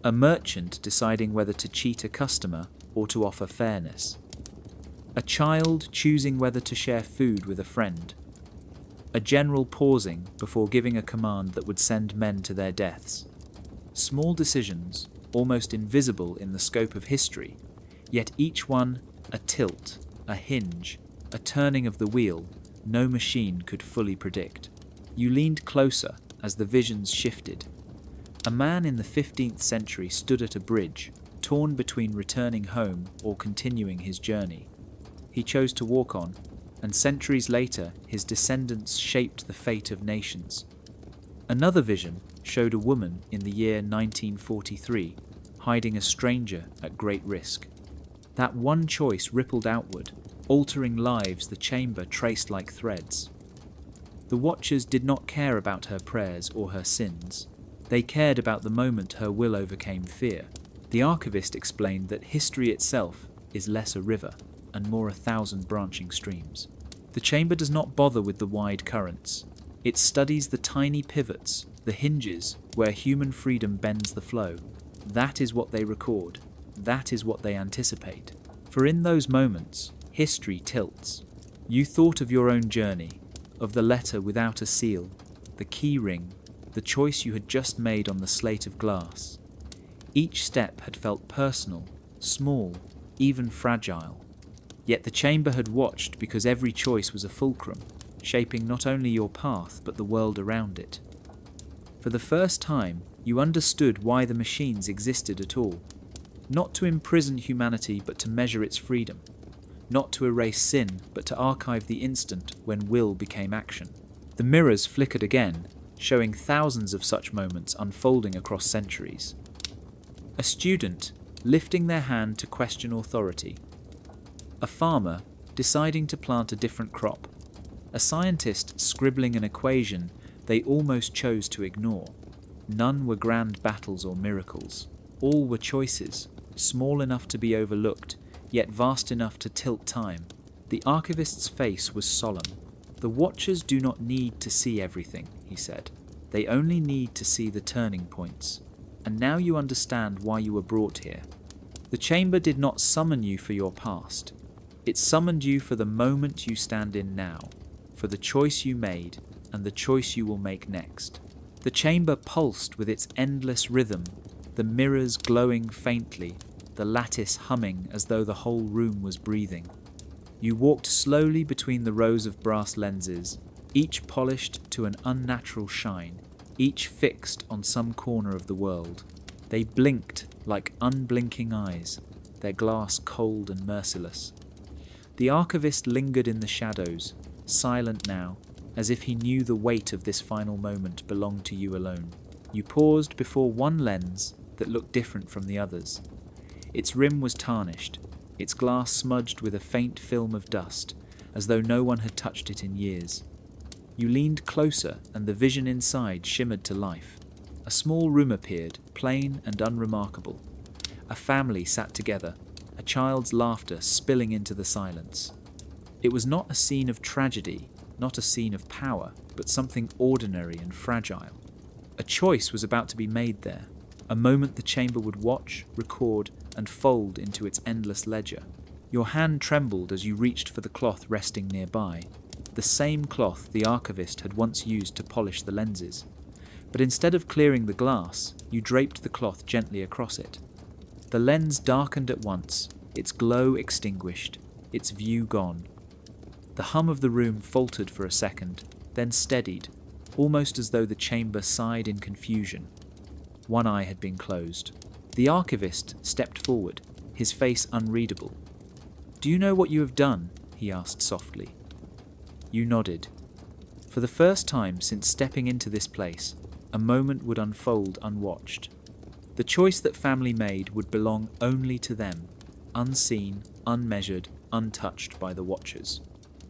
A merchant deciding whether to cheat a customer or to offer fairness. A child choosing whether to share food with a friend. A general pausing before giving a command that would send men to their deaths. Small decisions, almost invisible in the scope of history, yet each one a tilt, a hinge, a turning of the wheel no machine could fully predict. You leaned closer as the visions shifted. A man in the 15th century stood at a bridge, torn between returning home or continuing his journey. He chose to walk on, and centuries later his descendants shaped the fate of nations. Another vision showed a woman in the year 1943, hiding a stranger at great risk. That one choice rippled outward, altering lives the chamber traced like threads. The watchers did not care about her prayers or her sins. They cared about the moment her will overcame fear. The archivist explained that history itself is less a river and more 1,000 branching streams. The chamber does not bother with the wide currents. It studies the tiny pivots, the hinges where human freedom bends the flow. That is what they record. That is what they anticipate. For in those moments, history tilts. You thought of your own journey, of the letter without a seal, the key ring, the choice you had just made on the slate of glass. Each step had felt personal, small, even fragile. Yet the chamber had watched because every choice was a fulcrum, shaping not only your path but the world around it. For the first time, you understood why the machines existed at all. Not to imprison humanity but to measure its freedom. Not to erase sin but to archive the instant when will became action. The mirrors flickered again, showing thousands of such moments unfolding across centuries. A student lifting their hand to question authority. A farmer deciding to plant a different crop. A scientist scribbling an equation they almost chose to ignore. None were grand battles or miracles. All were choices, small enough to be overlooked, yet vast enough to tilt time. The archivist's face was solemn. The watchers do not need to see everything, he said. They only need to see the turning points. And now you understand why you were brought here. The chamber did not summon you for your past. It summoned you for the moment you stand in now, for the choice you made and the choice you will make next. The chamber pulsed with its endless rhythm, the mirrors glowing faintly, the lattice humming as though the whole room was breathing. You walked slowly between the rows of brass lenses, each polished to an unnatural shine, each fixed on some corner of the world. They blinked like unblinking eyes, their glass cold and merciless. The archivist lingered in the shadows, silent now, as if he knew the weight of this final moment belonged to you alone. You paused before one lens that looked different from the others. Its rim was tarnished, its glass smudged with a faint film of dust, as though no one had touched it in years. You leaned closer, and the vision inside shimmered to life. A small room appeared, plain and unremarkable. A family sat together, a child's laughter spilling into the silence. It was not a scene of tragedy, not a scene of power, but something ordinary and fragile. A choice was about to be made there, a moment the chamber would watch, record, and fold into its endless ledger. Your hand trembled as you reached for the cloth resting nearby, the same cloth the archivist had once used to polish the lenses. But instead of clearing the glass, you draped the cloth gently across it. The lens darkened at once, its glow extinguished, its view gone. The hum of the room faltered for a second, then steadied, almost as though the chamber sighed in confusion. One eye had been closed. The archivist stepped forward, his face unreadable. "Do you know what you have done?" he asked softly. You nodded. For the first time since stepping into this place, a moment would unfold unwatched. The choice that family made would belong only to them, unseen, unmeasured, untouched by the watchers.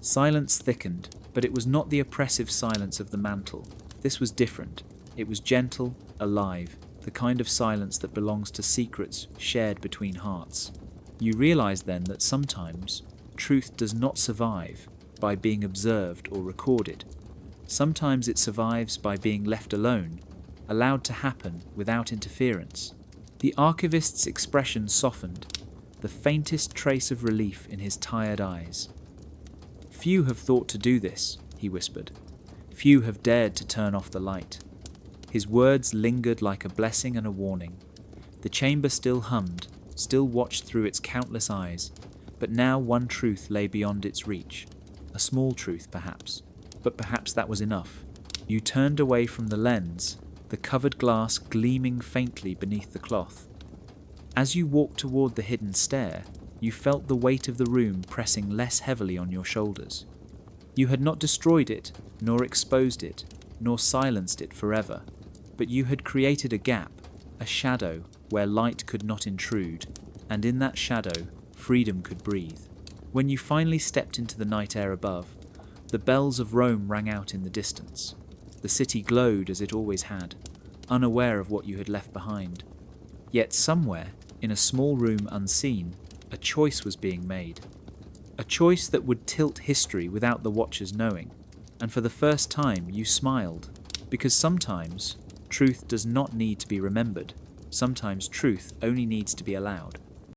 Silence thickened, but it was not the oppressive silence of the mantle. This was different. It was gentle, alive, the kind of silence that belongs to secrets shared between hearts. You realized then that sometimes truth does not survive by being observed or recorded. Sometimes it survives by being left alone, allowed to happen without interference. The archivist's expression softened, the faintest trace of relief in his tired eyes. "Few have thought to do this," he whispered. "Few have dared to turn off the light." His words lingered like a blessing and a warning. The chamber still hummed, still watched through its countless eyes, but now one truth lay beyond its reach. A small truth, perhaps, but perhaps that was enough. You turned away from the lens, the covered glass gleaming faintly beneath the cloth. As you walked toward the hidden stair, you felt the weight of the room pressing less heavily on your shoulders. You had not destroyed it, nor exposed it, nor silenced it forever, but you had created a gap, a shadow where light could not intrude, and in that shadow, freedom could breathe. When you finally stepped into the night air above, the bells of Rome rang out in the distance. The city glowed as it always had, unaware of what you had left behind. Yet somewhere, in a small room unseen, a choice was being made. A choice that would tilt history without the watchers knowing, and for the first time you smiled, because sometimes truth does not need to be remembered. Sometimes truth only needs to be allowed.